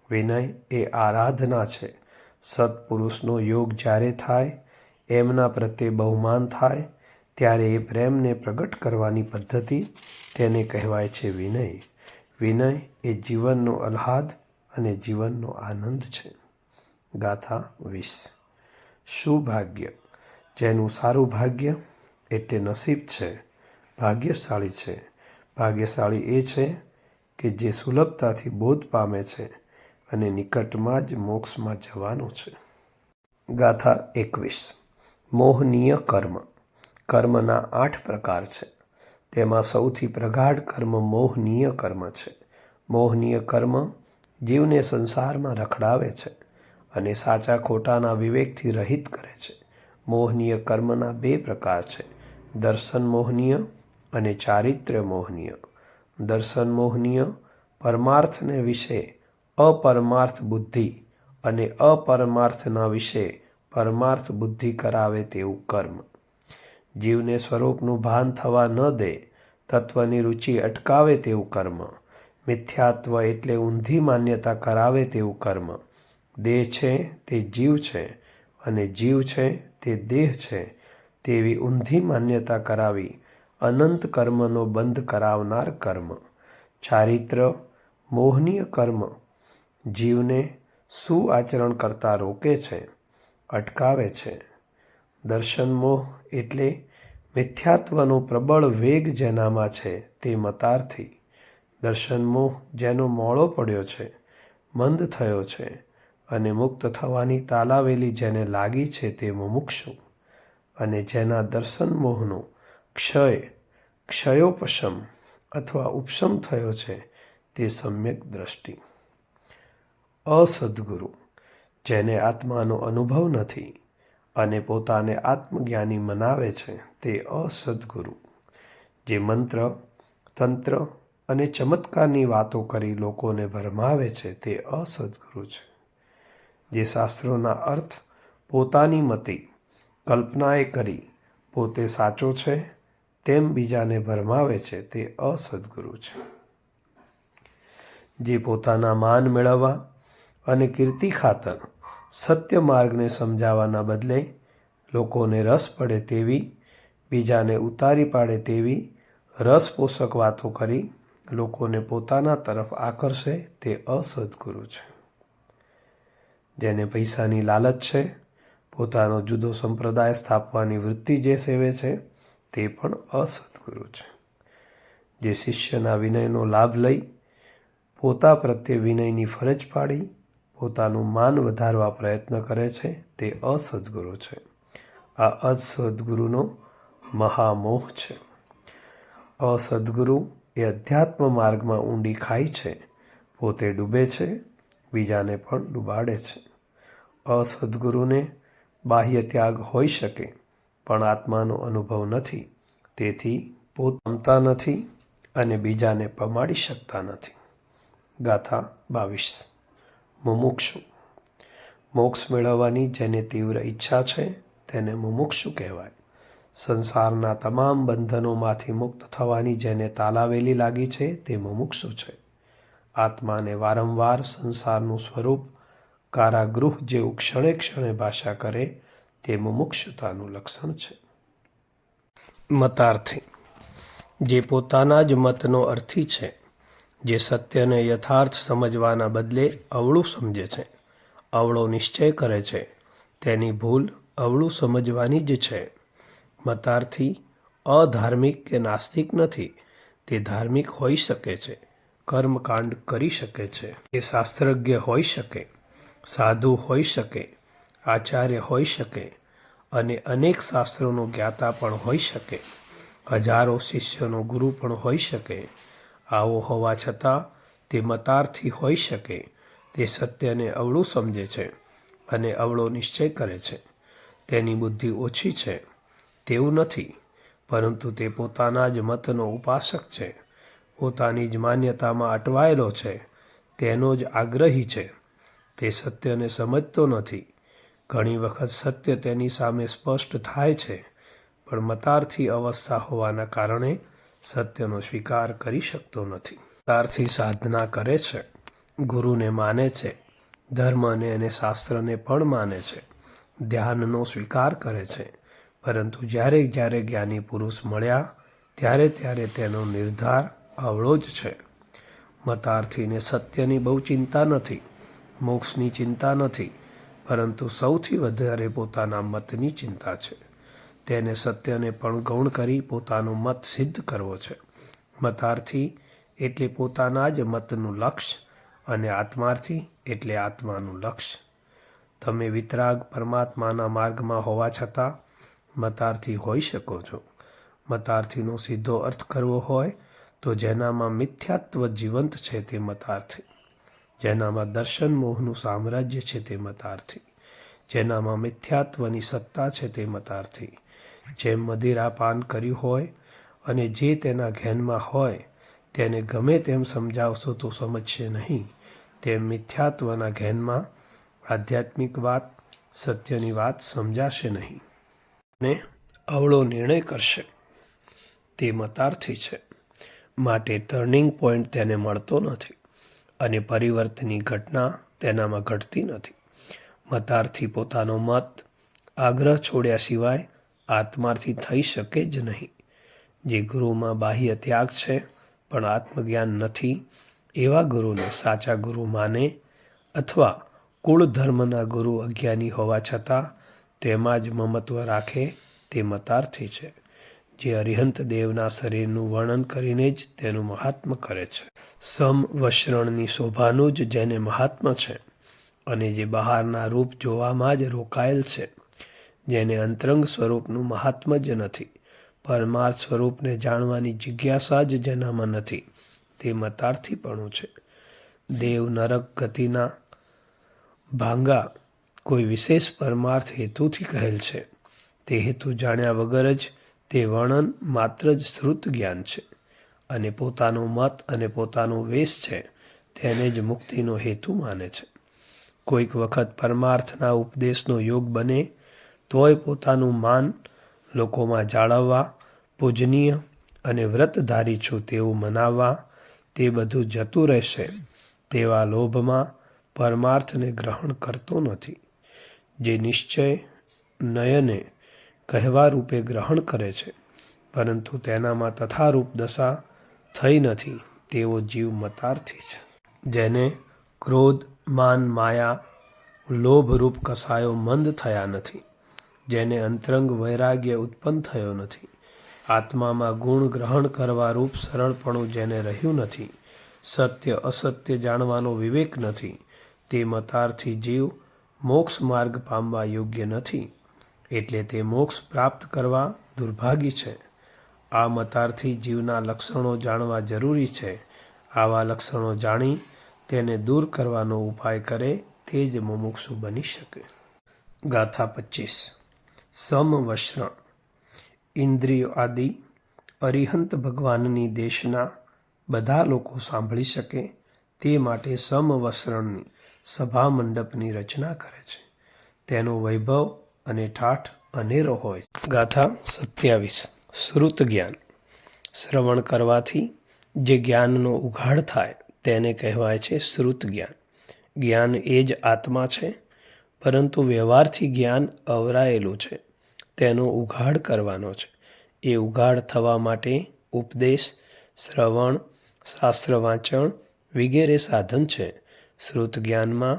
વિનય એ આરાધના છે. સત્પુરુષનો યોગ જ્યારે થાય એમના પ્રત્યે બહુમાન થાય ત્યારે એ પ્રેમને પ્રગટ કરવાની પદ્ધતિ તેને કહેવાય છે વિનય. વિનય એ જીવનનો આહ્લાદ અને જીવનનો આનંદ છે. ગાથા 20. શું ભાગ્ય? જેનું સારું ભાગ્ય એટલે નસીબ છે, ભાગ્યશાળી છે. ભાગ્યશાળી એ છે કે જે સુલભતાથી બોધ પામે છે અને નિકટમાં જ મોક્ષમાં જવાનું છે. ગાથા 21. મોહનીય કર્મ. કર્મના 8 પ્રકાર છે. તેમાં સૌથી પ્રગાઢ કર્મ મોહનીય કર્મ છે. મોહનીય કર્મ જીવને સંસારમાં રખડાવે છે અને સાચા ખોટાના વિવેકથી રહિત કરે છે. મોહનીય કર્મના 2 પ્રકાર છે, દર્શન મોહનીય અને ચારિત્ર્ય મોહનીય. દર્શન મોહનીય પરમાર્થને વિશે અપરમાર્થ બુદ્ધિ અને અપરમાર્થના વિશે પરમાર્થ બુદ્ધિ કરાવે તેવું કર્મ. જીવને સ્વરૂપનું ભાન થવા ન દે, તત્વની રુચિ અટકાવે તેવું કર્મ. મિથ્યાત્વ એટલે ઊંધી માન્યતા કરાવે તેવું કર્મ. દેહ છે તે જીવ છે અને જીવ છે તે દેહ છે તેવી ઊંધી માન્યતા કરાવી અનંત કર્મનો બંધ કરાવનાર કર્મ. ચારિત્ર્ય મોહનીય કર્મ જીવને સુઆચરણ કરતા રોકે છે, અટકાવે છે. દર્શન મોહ એટલે મિથ્યાત્વનો પ્રબળ વેગ જેનામાં છે તે મતાર્થી. દર્શન મોહ જેનો મોળો પડ્યો છે, મંદ થયો છે અને મુક્ત થવાની તાલાવેલી જેને લાગી છે તે મુમુક્ષુ. અને જેના દર્શન મોહનો ક્ષયોપશમ અથવા ઉપશમ થયો છે તે સમ્યક દ્રષ્ટિ. અસદ્ગુરુ. જેને આત્માનો અનુભવ નથી અને પોતાને આત્મજ્ઞાની મનાવે છે તે અસદ્ગુરુ. જે મંત્ર, તંત્ર અને ચમત્કારની વાતો કરી લોકોને ભરમાવે છે તે અસદ્ગુરુ છે. જે શાસ્ત્રોના અર્થ પોતાની મતિ કલ્પનાએ કરી પોતે સાચો છે તેમ બીજાને ભરમાવે છે તે અસદ્ગુરુ છે. જે પોતાના માન મેળવવા અને કીર્તિ ખાતર સત્ય માર્ગને સમજાવવાના બદલે લોકોને રસ પડે તેવી, બીજાને ઉતારી પાડે તેવી રસપોષક વાતો કરી લોકોને પોતાના તરફ આકર્ષે તે અસદ્ગુરુ છે. જેને પૈસાની લાલચ છે, પોતાનો જુદો સંપ્રદાય સ્થાપવાની વૃત્તિ જે સેવે છે તે પણ અસદ્ગુરુ છે. જે શિષ્યના વિનયનો લાભ લઈ પોતા પ્રત્યે વિનયની ફરજ પાડી પોતાનું માન વધારવા પ્રયત્ન કરે છે તે અસદ્ગુરુ છે. આ અસદ્ગુરુનો મહામોહ છે. અસદ્ગુરુ એ અધ્યાત્મ માર્ગમાં ઊંડી ખાઈ છે, પોતે ડૂબે છે, બીજાને પણ ડૂબાડે છે. અસદ્ગુરુને બાહ્ય ત્યાગ હોઈ શકે પણ આત્માનો અનુભવ નથી, તેથી પોતે પામતા નથી અને બીજાને પમાડી શકતા નથી. ગાથા 22. મુમુક્ષુ. મોક્ષ મેળવવાની જેને તીવ્ર ઈચ્છા છે તેને મુમુક્ષુ કહેવાય. સંસારના તમામ બંધનોમાંથી મુક્ત થવાની જેને તાલાવેલી લાગી છે તે મુમુક્ષુ છે. આત્માને વારંવાર સંસારનું સ્વરૂપ કારાગૃહ જેવું ક્ષણે ક્ષણે ભાષા કરે તે મુમુક્ષુતાનું લક્ષણ છે. મતાર્થી. જે પોતાના જ મતનો અર્થી છે, જે સત્યને યથાર્થ સમજવાના બદલે અવળું સમજે છે, અવળો નિશ્ચય કરે છે, તેની ભૂલ અવળું સમજવાની જ છે. મતાર્થી અધાર્મિક કે નાસ્તિક નથી, તે ધાર્મિક હોઈ શકે છે, કર્મકાંડ કરી શકે છે, તે શાસ્ત્રજ્ઞ હોઈ શકે, સાધુ હોઈ શકે, આચાર્ય હોઈ શકે અને અનેક શાસ્ત્રોનો જ્ઞાતા પણ હોઈ શકે, હજારો શિષ્યોનો ગુરુ પણ હોઈ શકે. આવો હોવા છતાં તે મતાર્થી હોઈ શકે, તે સત્યને અવળું સમજે છે અને અવળો નિશ્ચય કરે છે. તેની બુદ્ધિ ઓછી છે તેવું નથી, પરંતુ તે પોતાના જ મતનો ઉપાસક છે, પોતાની જ માન્યતામાં અટવાયેલો છે, તેનો જ આગ્રહી છે. તે સત્યને સમજતો નથી. ઘણી વખત સત્ય તેની સામે સ્પષ્ટ થાય છે, પણ મતાર્થી અવસ્થા હોવાના કારણે સત્યનો સ્વીકાર કરી શકતો નથી. મતાર્થી સાધના કરે છે, ગુરુને માને છે, ધર્મને અને શાસ્ત્રને પણ માને છે, ધ્યાનનો સ્વીકાર કરે છે, પરંતુ જ્યારે જ્યારે જ્ઞાની પુરુષ મળ્યા ત્યારે ત્યારે તેનો નિર્ધાર અવળો જ છે. મતાર્થીને સત્યની બહુ ચિંતા નથી, મોક્ષની ચિંતા નથી, પરંતુ સૌથી વધારે પોતાના મતની ચિંતા છે. તેને સત્યને પણ ગૌણ કરી પોતાનો મત સિદ્ધ કરવો છે. મતાર્થી એટલે પોતાના જ મતનું લક્ષ્ય અને આત્માર્થી એટલે આત્માનું લક્ષ્ય. તમે વિતરાગ પરમાત્માના માર્ગમાં હોવા છતાં મતાર્થી હોઈ શકો છો. મતાર્થીનો સીધો અર્થ કરવો હોય તો જેનામાં મિથ્યાત્વ જીવંત છે તે મતાર્થી, જેનામાં દર્શન મોહનું સામ્રાજ્ય છે તે મતાર્થી, જેનામાં મિથ્યાત્વની સત્તા છે તે મતાર્થી. જેમ મદિરા પાન કર્યું હોય અને જે તેના ઘેનમાં હોય તેને ગમે તેમ સમજાવશો તો સમજશે નહીં, તેમ મિથ્યાત્વના ઘેનમાં આધ્યાત્મિક વાત, સત્યની વાત સમજાશે નહીં અને અવળો નિર્ણય કરશે. તે મતાર્થી છે. માટે ટર્નિંગ પોઈન્ટ તેને મળતો નથી અને પરિવર્તનની ઘટના તેનામાં ઘટતી નથી. મતાર્થી પોતાનો મત આગ્રહ છોડ્યા સિવાય આત્માર્થી થઈ શકે જ નહીં. જે ગુરુમાં બાહ્ય ત્યાગ છે પણ આત્મજ્ઞાન નથી, એવા ગુરુને સાચા ગુરુ માને અથવા કુળ ધર્મના ગુરુ અજ્ઞાની હોવા છતાં તેમાં જ મમત્વ રાખે તે મતાર્થી છે. જે અરિહંત દેવના શરીરનું વર્ણન કરીને જ તેનું મહાત્મ્ય કરે છે. સમવસ્ત્રણની શોભાનું જ જેને મહાત્મ્ય છે અને જે બહારના રૂપ જોવામાં જ રોકાયેલ છે, જેને અંતરંગ સ્વરૂપનું મહાત્મ્ય જ નથી, પરમાર્થ સ્વરૂપને જાણવાની જિજ્ઞાસા જ જેનામાં નથી, તે મતાર્થીપણું છે. દેવ નરક ગતિના ભાંગા કોઈ વિશેષ પરમાર્થ હેતુથી કહેલ છે. તે હેતુ જાણ્યા વગર જ તે વર્ણન માત્ર જ શ્રુત જ્ઞાન છે અને પોતાનો મત અને પોતાનો વેશ છે તેને જ મુક્તિનો હેતુ માને છે. કોઈક વખત પરમાર્થના ઉપદેશનો યોગ બને તોય પોતાનું માન લોકોમાં જાળવવા, પૂજનીય અને વ્રતધારી છું તેવું મનાવવા, તે બધું જતું રહેશે તેવા લોભમાં પરમાર્થને ગ્રહણ કરતો નથી. જે નિશ્ચય નયને કહેવા રૂપે ગ્રહણ કરે છે પરંતુ તેનામાં તથારૂપ દશા થઈ નથી તેવો જીવ મતાર્થી છે. જેને ક્રોધ, માન, માયા, લોભરૂપ કસાયો મંદ થયા નથી, જેને અંતરંગ વૈરાગ્ય ઉત્પન્ન થયો નથી, આત્મામાં ગુણ ગ્રહણ કરવા રૂપ સરળપણું જેને રહ્યું નથી, સત્ય અસત્ય જાણવાનો વિવેક નથી, તે મતાર્થી જીવ મોક્ષ માર્ગ પામવા યોગ્ય નથી, એટલે તે મોક્ષ પ્રાપ્ત કરવા દુર્ભાગી છે. આ મતાર્થી જીવના લક્ષણો જાણવા જરૂરી છે. આવા લક્ષણો જાણી તેને દૂર કરવાનો ઉપાય કરે તે જ મુમુક્ષુ બની શકે. ગાથા 25. સમવસ્ત્રણ. ઇન્દ્રિયો આદિ અરિહંત ભગવાનની દેશના બધા લોકો સાંભળી શકે તે માટે સમવસ્ત્રણની સભા મંડપની રચના કરે છે. તેનો વૈભવ અને ઠાઠ અનેરો હોય છે. ગાથા 27. શ્રુત જ્ઞાન. શ્રવણ કરવાથી જે જ્ઞાનનો ઉઘાડ થાય તેને કહેવાય છે શ્રુત જ્ઞાન. જ્ઞાન એ જ આત્મા છે, પરંતુ વ્યવહારથી જ્ઞાન અવરાયેલું છે, તેનો ઉઘાડ કરવાનો છે. એ ઉઘાડ થવા માટે ઉપદેશ, શ્રવણ, શાસ્ત્ર વાંચન વગેરે સાધન છે. શ્રુત જ્ઞાનમાં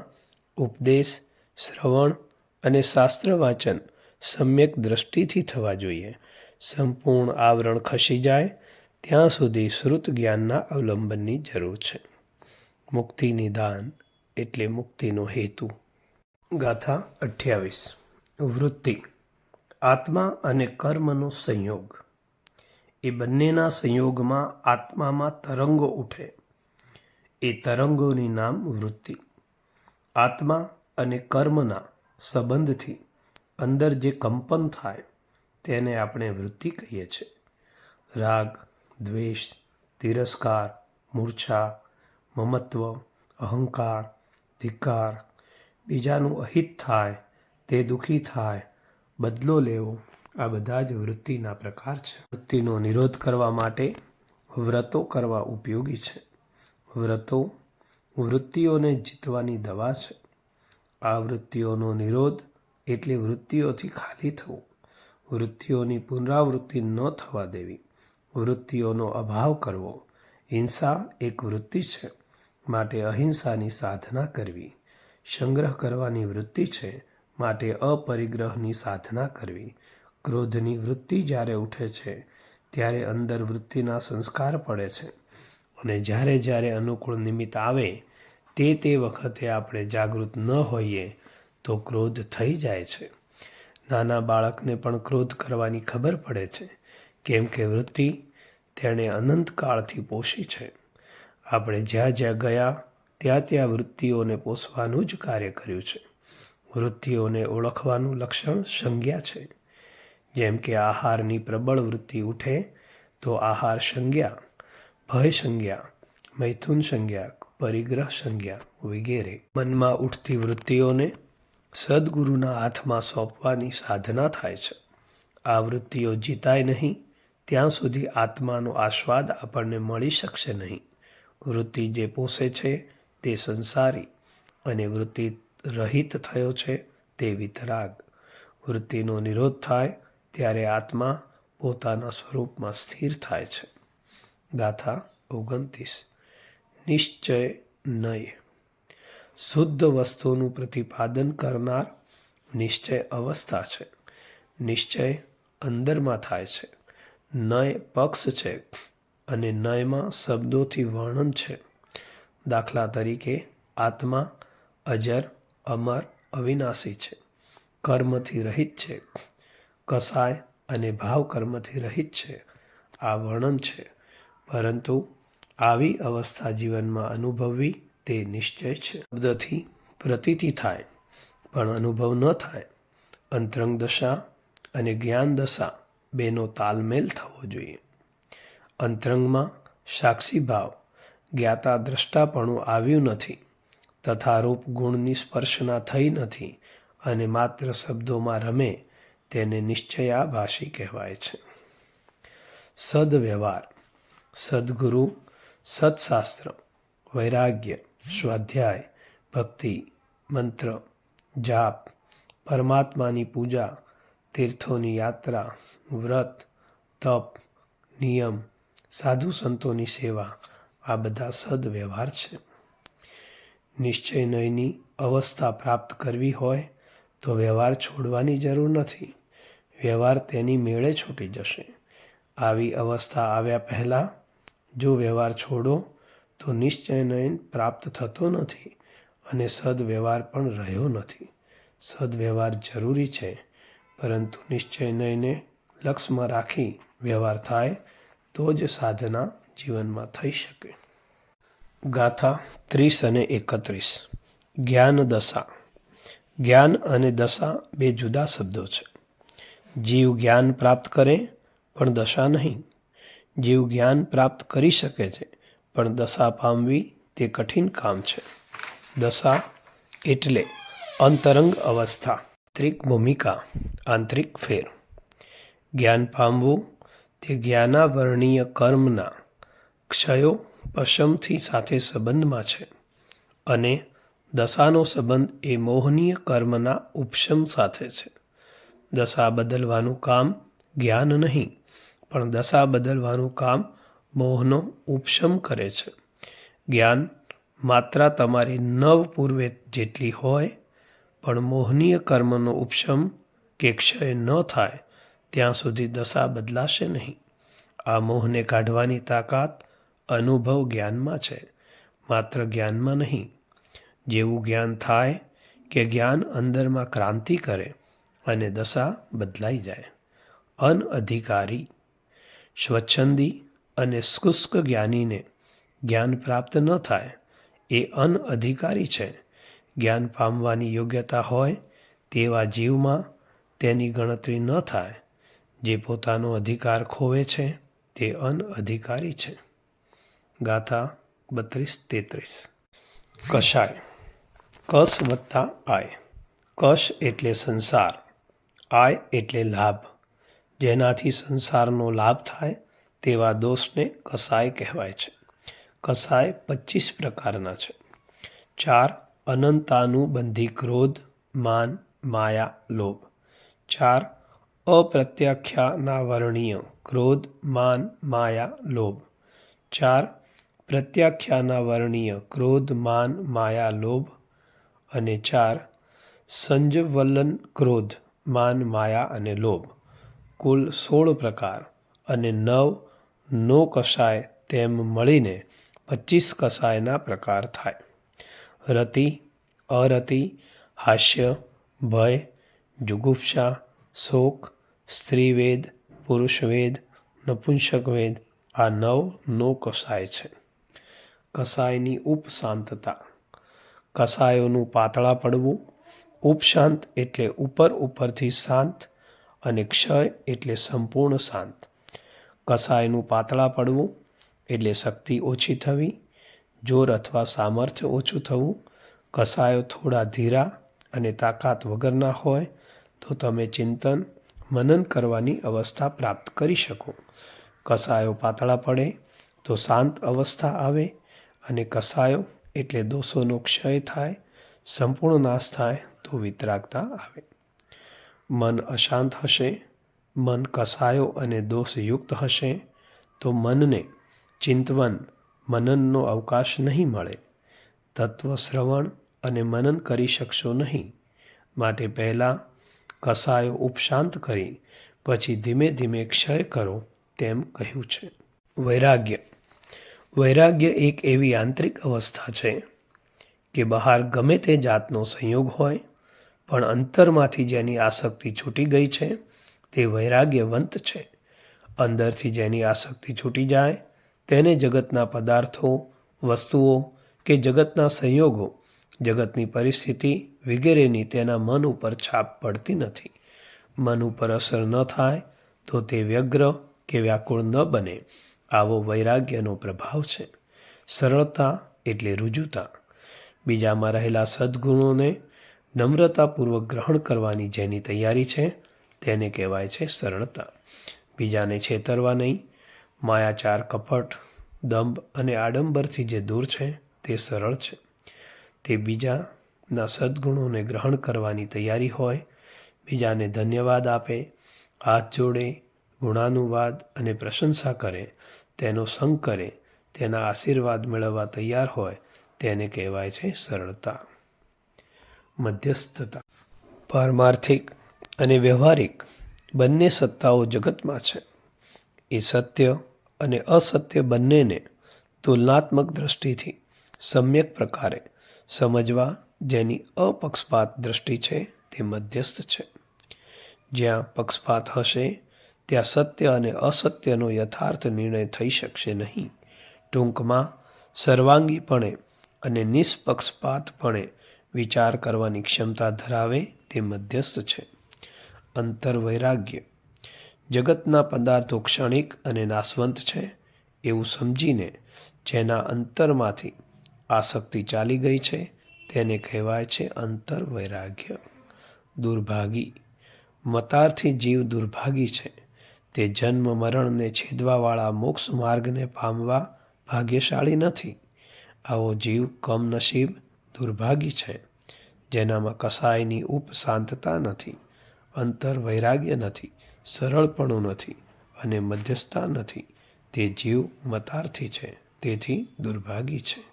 ઉપદેશ, શ્રવણ અને શાસ્ત્ર વાંચન સમ્યક દ્રષ્ટિથી થવા જોઈએ. સંપૂર્ણ આવરણ ખસી જાય ત્યાં સુધી શ્રુત જ્ઞાનના અવલંબનની જરૂર છે. મુક્તિ નિદાન એટલે મુક્તિનો હેતુ. ગાથા 28. વૃત્તિ. આત્મા અને કર્મનો સંયોગ. એ બંનેના સંયોગમાં આત્મામાં તરંગો ઉઠે, એ તરંગોની નામ વૃત્તિ. આત્મા અને કર્મના સંબંધથી અંદર જે કંપન થાય તેને આપણે વૃત્તિ કહીએ છીએ. રાગ, દ્વેષ, તિરસ્કાર, મૂર્છા, મમત્વ, અહંકાર, ધિક્કાર, બીજાનું અહિત થાય તે દુઃખી થાય, બદલો લેવો, આ બધા જ વૃત્તિના પ્રકાર છે. વૃત્તિનો નિરોધ કરવા માટે વ્રતો કરવા ઉપયોગી છે. વ્રતો વૃત્તિઓને જીતવાની દવા છે. આ વૃત્તિઓનો નિરોધ એટલે વૃત્તિઓથી ખાલી થવું, વૃત્તિઓની પુનરાવૃત્તિ ન થવા દેવી, વૃત્તિઓનો અભાવ કરવો. હિંસા એક વૃત્તિ છે, માટે અહિંસાની સાધના કરવી. સંગ્રહ કરવાની વૃત્તિ છે, માટે અપરિગ્રહની સાધના કરવી. ક્રોધની વૃત્તિ જ્યારે ઉઠે છે ત્યારે અંદર વૃત્તિના સંસ્કાર પડે છે, અને જ્યારે જ્યારે અનુકૂળ નિમિત્ત આવે તે વખતે આપણે જાગૃત ન હોઈએ તો ક્રોધ થઈ જાય છે. નાના બાળકને પણ ક્રોધ કરવાની ખબર પડે છે, કેમ કે વૃત્તિ તેણે અનંતકાળથી પોષી છે. આપણે જ્યાં જ્યાં ગયા ત્યાં વૃત્તિઓને પોષવાનું જ કાર્ય કર્યું છે. વૃત્તિઓને ઓળખવાનું લક્ષણ સંજ્ઞા છે. જેમ કે આહારની પ્રબળ વૃત્તિ ઉઠે તો આહાર સંજ્ઞા, ભય સંજ્ઞા, મૈથુન સંજ્ઞા, પરિગ્રહ સંજ્ઞા વગેરે. મનમાં ઉઠતી વૃત્તિઓને સદ્ગુરુના હાથમાં સોંપવાની સાધના થાય છે. આ વૃત્તિઓ જીતાય નહીં ત્યાં સુધી આત્માનો આસ્વાદ આપણને મળી શકશે નહીં. વૃત્તિ જે પોષે છે તે સંસારી, અને વૃત્તિ રહિત થયો છે તે વિતરાગ. વૃત્તિનો નિરોધ થાય ત્યારે આત્મા પોતાના સ્વરૂપમાં સ્થિર થાય છે. ગાથા 29. નિશ્ચય નય. શુદ્ધ વસ્તુનું પ્રતિપાદન કરનાર નિશ્ચય અવસ્થા છે. નિશ્ચય અંદરમાં થાય છે. નય પક્ષ છે, અને નયમાં શબ્દોથી વર્ણન છે. દાખલા તરીકે આત્મા અજર, અમર, અવિનાશી છે, કર્મથી રહિત છે. કસાય અને ભાવ કર્મથી રહિત છે. આ વર્ણન છે, પરંતુ આવી અવસ્થા જીવનમાં અનુભવવી તે નિશ્ચય છે. શબ્દથી પ્રતીતિ થાય પણ અનુભવ ન થાય. અંતરંગ દશા અને જ્ઞાન દશા બેનો તાલમેલ થવો જોઈએ. અંતરંગમાં સાક્ષી ભાવ, જ્ઞાતા દ્રષ્ટાપણું આવ્યું નથી, તથા રૂપ ગુણની સ્પર્શના થઈ નથી, અને માત્ર શબ્દોમાં રમે તેને નિશ્ચયાભાસી કહેવાય છે. સદવ્યવહાર. સદ્ગુરુ, સત્શાસ્ત્ર, વૈરાગ્ય, સ્વાધ્યાય, ભક્તિ, મંત્ર, જાપ, પરમાત્માની પૂજા, તીર્થોની યાત્રા, વ્રત, તપ, નિયમ, સાધુ સંતોની સેવા આ બધા સદવ્યવહાર છે. નિશ્ચય નયની અવસ્થા પ્રાપ્ત કરવી હોય તો વ્યવહાર છોડવાની જરૂર નથી. વ્યવહાર તેની મેળે છૂટી જશે. આવી અવસ્થા આવ્યા પહેલાં જો વ્યવહાર છોડો તો નિશ્ચય નયન પ્રાપ્ત થતો નથી, અને સદવ્યવહાર પણ રહ્યો નથી. સદવ્યવહાર જરૂરી છે, પરંતુ નિશ્ચય નયને લક્ષમાં રાખી વ્યવહાર થાય તો જ સાધના જીવનમાં થઈ શકે. ગાથા 30 અને 31. જ્ઞાન દશા. જ્ઞાન અને દશા બે જુદા શબ્દો છે. જીવ જ્ઞાન પ્રાપ્ત કરે પણ દશા નહીં. જીવ જ્ઞાન પ્રાપ્ત કરી શકે છે, પણ દશા પામવી તે કઠિન કામ છે. દશા એટલે અંતરંગ અવસ્થા, આંતરિક ભૂમિકા, આંતરિક ફેર. જ્ઞાન પામવું તે જ્ઞાનાવરણીય કર્મના ક્ષયો પશમથી સાથે સંબંધમાં છે, અને દશાનો સંબંધ એ મોહનીય કર્મના ઉપશમ સાથે છે. દશા બદલવાનું કામ જ્ઞાન નહીં, પણ દશા બદલવાનું કામ મોહનો ઉપશમ કરે છે. જ્ઞાન માત્રા તમારી નવ પૂર્વે જેટલી હોય, પણ મોહનીય કર્મનો ઉપશમ કે ક્ષય ન થાય ત્યાં સુધી દશા બદલાશે નહીં. આ મોહને કાઢવાની તાકાત અનુભવ જ્ઞાનમાં છે, માત્ર જ્ઞાનમાં નહીં. જેવું જ્ઞાન થાય કે જ્ઞાન અંદરમાં ક્રાંતિ કરે અને દશા બદલાઈ જાય. અનઅધિકારી. સ્વચ્છંદી અને શુષ્ક જ્ઞાનીને જ્ઞાન પ્રાપ્ત ન થાય એ અનઅધિકારી છે. જ્ઞાન પામવાની યોગ્યતા હોય તેવા જીવમાં તેની ગણતરી ન થાય. જે પોતાનો અધિકાર ખોવે છે તે અનઅધિકારી છે. ગાથા 32-33. કષાય. કસ વત્તા આય. કશ એટલે સંસાર, આય એટલે લાભ. જેનાથી સંસારનો લાભ થાય તેવા દોષને કસાય કહેવાય છે. કસાય 25 પ્રકારના છે. 4 અનંતાનુબંધી ક્રોધ, માન, માયા, લોભ. 4. અપ્રત્યાખ્યાનાવર્ણ્ય ક્રોધ, માન, માયા, લોભ. 4. પ્રત્યાખ્યાનાવર્ણ્ય ક્રોધ, માન, માયા, લોભ. અને 4. સંજ્વલન ક્રોધ, માન, માયા અને લોભ. કુલ 16 પ્રકાર અને 9 નો કષાય તેમ મળીને 25 કષાયના પ્રકાર થાય. રતિ, અરતિ, હાસ્ય, ભય, જુગુપ્સા, શોક, સ્ત્રીવેદ, પુરુષવેદ, નપુંસકવેદ આ 9 નો કષાય છે. કષાયની ઉપશાંતતા. કષાયોનું પાતળા પડવું. ઉપશાંત એટલે ઉપરથી શાંત અને ક્ષય એટલે સંપૂર્ણ શાંત. કષાયનું પાતળા પડવું એટલે શક્તિ ઓછી થવી, જોર અથવા સામર્થ્ય ઓછું થવું. કષાયો થોડા ધીરા અને તાકાત વગરના હોય તો તમે ચિંતન મનન કરવાની અવસ્થા પ્રાપ્ત કરી શકો. કષાયો પાતળા પડે તો શાંત અવસ્થા આવે અને કષાયો એટલે દોષોનો ક્ષય થાય, સંપૂર્ણ નાશ થાય તો વિતરાગતા આવે. મન અશાંત હશે, મન કષાયો અને દોષયુક્ત હશે તો મનને ચિંતવન મનનનો અવકાશ નહીં મળે. તત્વ શ્રવણ અને મનન કરી શકશો નહીં. માટે પહેલાં કષાયો ઉપશાંત કરી પછી ધીમે ધીમે ક્ષય કરો તેમ કહ્યું છે. વૈરાગ્ય. વૈરાગ્ય એક એવી આંતરિક અવસ્થા છે કે બહાર ગમે તે જાતનો સંયોગ હોય પણ અંતરમાંથી જેની આસક્તિ છૂટી ગઈ છે તે વૈરાગ્યવંત છે. અંદરથી જેની આસક્તિ છૂટી જાય તેને જગતના પદાર્થો, વસ્તુઓ કે જગતના સંયોગો, જગતની પરિસ્થિતિ વગેરેની તેના મન ઉપર છાપ પડતી નથી. મન ઉપર અસર ન થાય તો તે વ્યગ્ર કે વ્યાકુળ ન બને. આવો વૈરાગ્યનો પ્રભાવ છે. સરળતા એટલે રુજુતા. બીજામાં રહેલા સદ્ગુણોને નમ્રતાપૂર્વક ગ્રહણ કરવાની જેની તૈયારી છે તેને કહેવાય છે સરળતા. બીજાને છેતરવા નહીં. માયાચાર, કપટ, દંભ અને આડંબરથી જે દૂર છે તે સરળ છે. તે બીજાના સદ્ગુણોને ગ્રહણ કરવાની તૈયારી હોય, બીજાને ધન્યવાદ આપે, હાથ જોડે, ગુણાનુવાદ અને પ્રશંસા કરે, તેનો સંગ કરે, તેના આશીર્વાદ મેળવવા તૈયાર હોય તેને કહેવાય છે સરળતા. મધ્યસ્થતા. પારમાર્થિક અને વ્યવહારિક બંને સત્તાઓ જગતમાં છે. એ સત્ય અને અસત્ય બંનેને તુલનાત્મક દ્રષ્ટિથી સમ્યક પ્રકારે સમજવા જેની અપક્ષપાત દ્રષ્ટિ છે તે મધ્યસ્થ છે. જ્યાં પક્ષપાત હશે ત્યાં સત્ય અને અસત્યનો યથાર્થ નિર્ણય થઈ શકશે નહીં. ટૂંકમાં સર્વાંગીપણે અને નિષ્પક્ષપાતપણે વિચાર કરવાની ક્ષમતા ધરાવે તે મધ્યસ્થ છે. અંતરવૈરાગ્ય. જગતના પદાર્થો ક્ષણિક અને નાશવંત છે એવું સમજીને જેના અંતરમાંથી આસક્તિ ચાલી ગઈ છે તેને કહેવાય છે અંતરવૈરાગ્ય. દુર્ભાગી. મતાર્થી જીવ દુર્ભાગી છે. તે જન્મ મરણને છેદવાવાળા મોક્ષ માર્ગને પામવા ભાગ્યશાળી નથી. આવો જીવ કમનસીબ દુર્ભાગી છે. જેનામાં કસાયની ઉપશાંતતા નથી, અંતરવૈરાગ્ય નથી, સરળપણું નથી અને મધ્યસ્થતા નથી. તે જીવ મતાર્થી છે, તેથી દુર્ભાગી છે.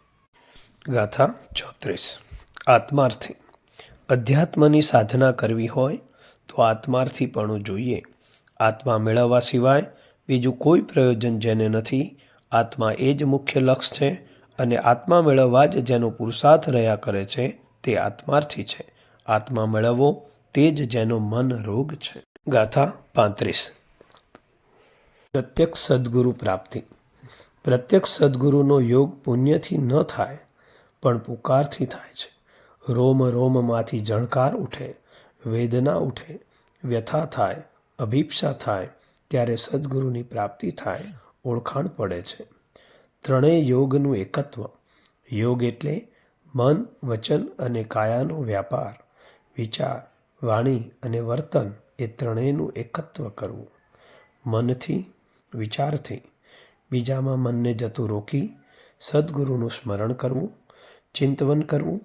ગાથા 34. આત્માર્થી. અધ્યાત્મની સાધના કરવી હોય તો આત્માર્થીપણું જોઈએ. આત્મા મેળવવા સિવાય બીજું કોઈ પ્રયોજન જેને નથી. આત્મા એ જ મુખ્ય લક્ષ્ય છે અને આત્મા મેળવવા જ જેનો પુરુષાર્થ રહ્યા કરે છે તે આત્માર્થી છે. આત્મા મેળવવો તે જ જેનો મન રોગ છે. ગાથા 35. પ્રત્યક્ષ સદ્ગુરુ પ્રાપ્તિ. પ્રત્યક્ષ સદ્ગુરુનો યોગ પુણ્યથી ન થાય પણ પુકારથી થાય છે. રોમ રોમમાંથી ઝણકાર ઉઠે, વેદના ઉઠે, વ્યથા થાય, અભિપ્સા થાય ત્યારે સદ્ગુરુની પ્રાપ્તિ થાય, ઓળખાણ પડે છે. ત્રણેય યોગનું એકત્વ. યોગ એટલે મન, વચન અને કાયાનો વ્યાપાર. વિચાર, વાણી અને વર્તન એ ત્રણેયનું એકત્વ કરવું. મનથી, વિચારથી બીજામાં મનને જતું રોકી સદ્ગુરુનું સ્મરણ કરવું, ચિંતવન કરવું,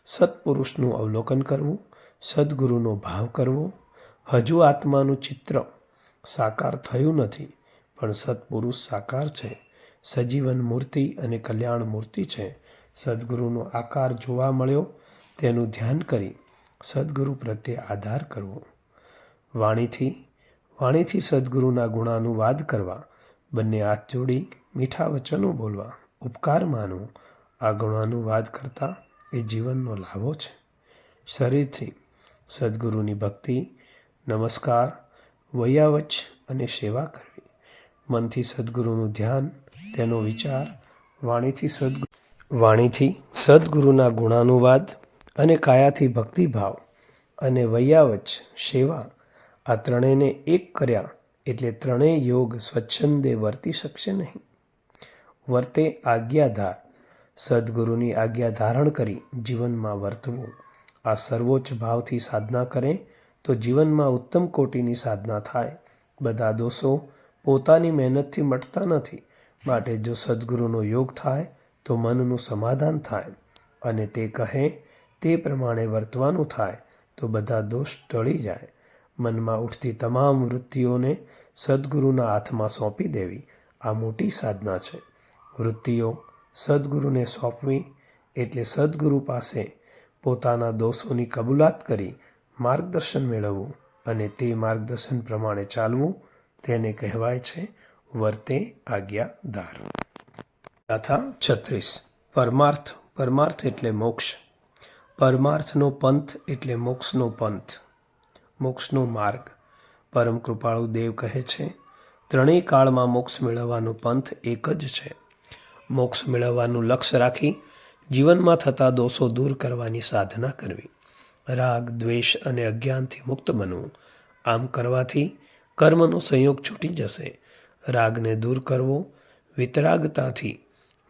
સત્પુરુષનું અવલોકન કરવું, સદ્ગુરુનો ભાવ કરવો. હજુ આત્માનું ચિત્ર સાકાર થયું નથી, પણ સત્પુરુષ સાકાર છે. સજીવન મૂર્તિ અને કલ્યાણ મૂર્તિ છે. સદ્ગુરુનો આકાર જોવા મળ્યો, તેનું ધ્યાન કરી સદ્ગુરુ પ્રત્યે આધાર કરવો. વાણીથી સદ્ગુરુના ગુણાનુવાદ કરવા. બંને હાથ જોડી મીઠા વચનો બોલવા. ઉપકાર માનવો. આ ગુણાનુવાદ કરતા એ જીવનનો લાભો છે. શરીરથી સદ્ગુરુની ભક્તિ, નમસ્કાર, વૈયાવચ અને સેવા કરવી. મનથી સદ્ગુરુનું ધ્યાન, તેનો વિચાર. વાણીથી સદ્ગુરુના ગુણાનુવાદ અને કાયાથી ભક્તિભાવ અને વૈયાવચ સેવા. આ ત્રણેયને એક કર્યા એટલે ત્રણેય યોગ સ્વચ્છંદે વર્તી શકશે નહીં. વર્તે આજ્ઞાધાર. સદ્ગુરુની આજ્ઞા ધારણ કરી જીવનમાં વર્તવું. આ સર્વોચ્ચ ભાવથી સાધના કરે તો જીવનમાં ઉત્તમ કોટીની સાધના થાય. બધા દોષો પોતાની મહેનતથી મટતા નથી, માટે જો સદ્ગુરુનો યોગ થાય તો મનનું સમાધાન થાય અને તે કહે તે પ્રમાણે વર્તવાનું થાય તો બધા દોષ ટળી જાય. મનમાં ઉઠતી તમામ વૃત્તિઓને સદ્ગુરુના હાથમાં સોંપી દેવી આ મોટી સાધના છે. વૃત્તિઓ સદ્ગુરુને સોંપવી એટલે સદ્ગુરુ પાસે પોતાના દોષોની કબૂલાત કરી માર્ગદર્શન મેળવવું અને તે માર્ગદર્શન પ્રમાણે ચાલવું. તેને કહેવાય છે વર્તે આજ્ઞાધાર. ગાથા 36. પરમાર્થ એટલે મોક્ષ. પરમાર્થનો પંથ એટલે મોક્ષનો પંથ, મોક્ષનો માર્ગ. પરમ કૃપાળુ દેવ કહે છે, ત્રણેય કાળમાં મોક્ષ મેળવવાનો પંથ એક જ છે. મોક્ષ મેળવવાનું લક્ષ્ય રાખી જીવનમાં થતા દોષો દૂર કરવાની સાધના કરવી. રાગ, દ્વેષ અને અજ્ઞાનથી મુક્ત બનવું. આમ કરવાથી કર્મનો સંયોગ છૂટી જશે. રાગને દૂર કરવો વિતરાગતાથી,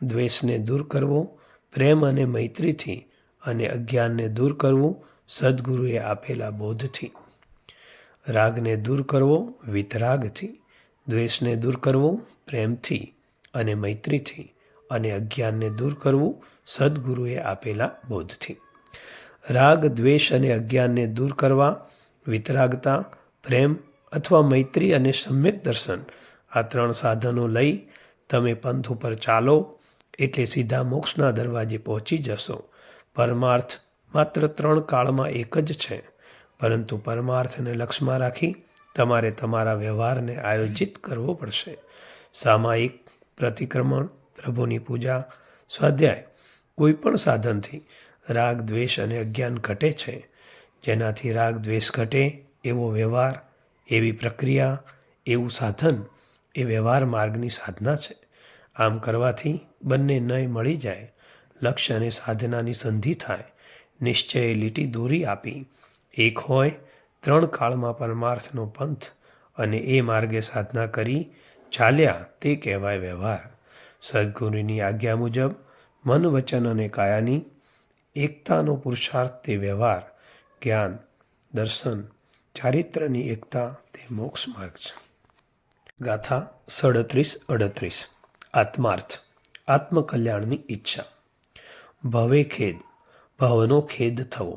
દ્વેષને દૂર કરવો પ્રેમ અને મૈત્રીથી અને અજ્ઞાનને દૂર કરવું સદ્ગુરુએ આપેલા બોધથી. રાગને દૂર કરવો વિતરાગથી, દ્વેષને દૂર કરવો પ્રેમથી અને મૈત્રીથી અને અજ્ઞાનને દૂર કરવું સદ્ગુરુએ આપેલા બોધથી. રાગ, દ્વેષ અને અજ્ઞાનને દૂર કરવા વિતરાગતા, પ્રેમ અથવા મૈત્રી અને સમ્યક દર્શન, આ ત્રણ સાધનો લઈ તમે પંથ ઉપર ચાલો એટલે સીધા મોક્ષના દરવાજે પહોંચી જશો. પરમાર્થ માત્ર 3 કાળમાં એક જ છે, પરંતુ પરમાર્થને લક્ષ્યમાં રાખી તમારે તમારા વ્યવહારને આયોજિત કરવો પડશે. સામાયિક, પ્રતિક્રમણ, પ્રભુની પૂજા, સ્વાધ્યાય, કોઈ પણ સાધનથી રાગ, દ્વેષ અને અજ્ઞાન ઘટે છે. જેનાથી રાગ, દ્વેષ ઘટે એવો વ્યવહાર, એવી પ્રક્રિયા, એવું સાધન એ વ્યવહાર માર્ગની સાધના છે. આમ કરવાથી બંને નય મળી જાય, લક્ષ્ય અને સાધનાની સંધિ થાય, નિશ્ચયે લીટી દોરી આપી એક હોય 3 કાળમાં પરમાર્થનો પંથ અને એ માર્ગે સાધના કરી ચાલ્યા તે કહેવાય વ્યવહાર. સદ્ગુરુની આજ્ઞા મુજબ મન, વચન અને કાયાની એકતાનો પુરુષાર્થ તે વ્યવહાર. જ્ઞાન, દર્શન, ચારિત્ર્યની એકતા તે મોક્ષ માર્ગ છે. ગાથા 37-38. આત્માર્થ. આત્મકલ્યાણની ઈચ્છા. ભવે ખેદ, ભવનો ખેદ થવો,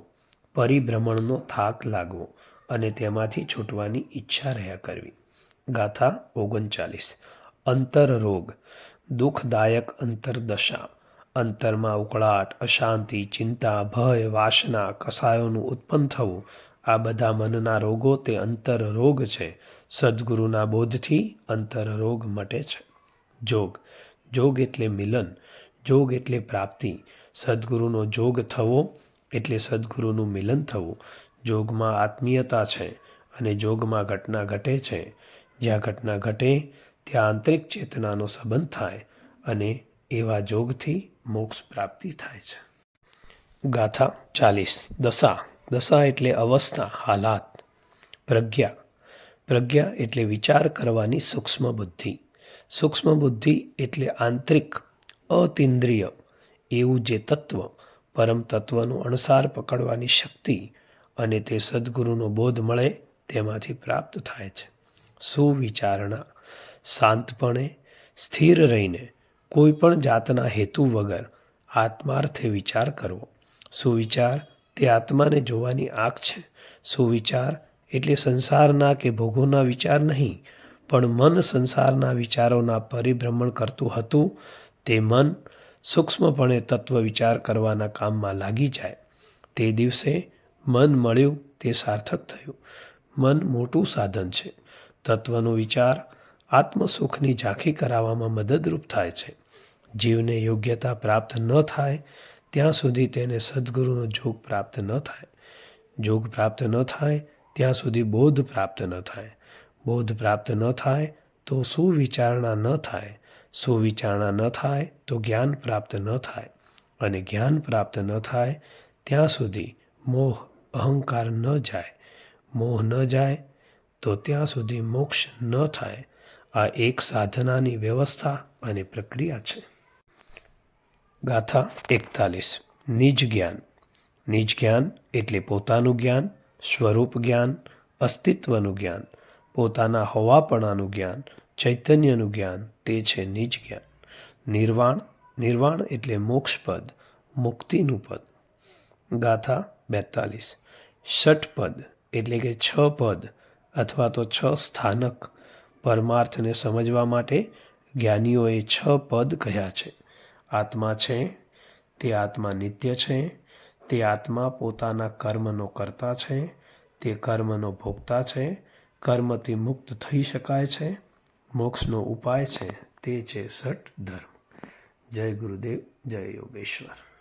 પરિભ્રમણનો થાક લાગવો અને તેમાંથી છૂટવાની ઈચ્છા રહ્યા કરવી. ગાથા 39. અંતરરોગ. દુઃખદાયક અંતરદશા. અંતરમાં ઉકળાટ, અશાંતિ, ચિંતા, ભય, વાસના, કસાયોનું ઉત્પન્ન થવું, આ બધા મનના રોગો તે અંતરરોગ છે. સદ્ગુરુના બોધથી અંતરરોગ મટે છે. જોગ. જોગ એટલે મિલન, જોગ એટલે પ્રાપ્તિ. સદ્ગુરુનો જોગ થવો એટલે સદ્ગુરુનું મિલન થવું. જોગમાં આત્મીયતા છે અને જોગમાં ઘટના ઘટે છે. જ્યાં ઘટના ઘટે ત્યાં આંતરિક ચેતનાનો સંબંધ થાય અને એવા જોગથી મોક્ષ પ્રાપ્તિ થાય છે. ગાથા 40. દશા. દશા એટલે અવસ્થા, હાલાત. પ્રજ્ઞા. પ્રજ્ઞા એટલે વિચાર કરવાની સૂક્ષ્મ બુદ્ધિ. સૂક્ષ્મ બુદ્ધિ એટલે આંતરિક, અતિન્દ્રિય એવું જે તત્વ, પરમ તત્વનું અણસાર પકડવાની શક્તિ અને તે સદ્ગુરુનો બોધ મળે તેમાંથી પ્રાપ્ત થાય છે. સુવિચારણા. શાંતપણે, સ્થિર રહીને, કોઈ પણ જાતના હેતુ વગર આત્માર્થે વિચાર કરવો. સુવિચાર તે આત્માને જોવાની આંખ છે. સુવિચાર એટલે સંસારના કે ભોગોના વિચાર નહીં, પણ મન સંસારના વિચારોના પરિભ્રમણ કરતું હતું. તે મન સૂક્ષ્મપણે તત્વ વિચાર કરવાના કામમાં લાગી જાય. તે દિવસે મન મળ્યું તે સાર્થક થયું. મન મોટું સાધન છે. તત્વનો વિચાર આત્મસુખની ઝાંખી કરાવવામાં મદદરૂપ થાય છે. જીવને યોગ્યતા પ્રાપ્ત ન થાય ત્યાં સુધી તેને સદ્ગુરુનો જોગ પ્રાપ્ત ન થાય. જોગ પ્રાપ્ત ન થાય ત્યાં સુધી બોધ પ્રાપ્ત ન થાય. બોધ પ્રાપ્ત ન થાય તો સુવિચારણા ન થાય. સુવિચારણા ન થાય તો જ્ઞાન પ્રાપ્ત ન થાય. અને જ્ઞાન પ્રાપ્ત ન થાય ત્યાં સુધી મોહ અહંકાર ન જાય. મોહ ન જાય તો ત્યાં સુધી મોક્ષ ન થાય. આ એક સાધનાની વ્યવસ્થા અને પ્રક્રિયા છે. ગાથા 41. નિજ જ્ઞાન. નિજ જ્ઞાન એટલે પોતાનું જ્ઞાન, સ્વરૂપ જ્ઞાન, અસ્તિત્વનું જ્ઞાન, પોતાના હોવાપણાનું જ્ઞાન, ચૈતન્યનું જ્ઞાન, તે છે નિજ જ્ઞાન. નિર્વાણ. નિર્વાણ એટલે મોક્ષપદ, મુક્તિનું પદ. ગાથા 42. ષટપદ એટલે કે 6 પદ અથવા તો 6 સ્થાનક. પરમાર્થને સમજવા માટે જ્ઞાનીઓએ 6 પદ કહ્યા છે. આત્મા છે, તે આત્મા નિત્ય છે, તે આત્મા પોતાના કર્મનો કર્તા છે, તે કર્મનો ભોગતા છે, કર્મથી મુક્ત થઈ શકાય છે, મોક્ષનો ઉપાય છે, તે છે સઠ ધર્મ. જય ગુરુદેવ, જય યોગેશ્વર.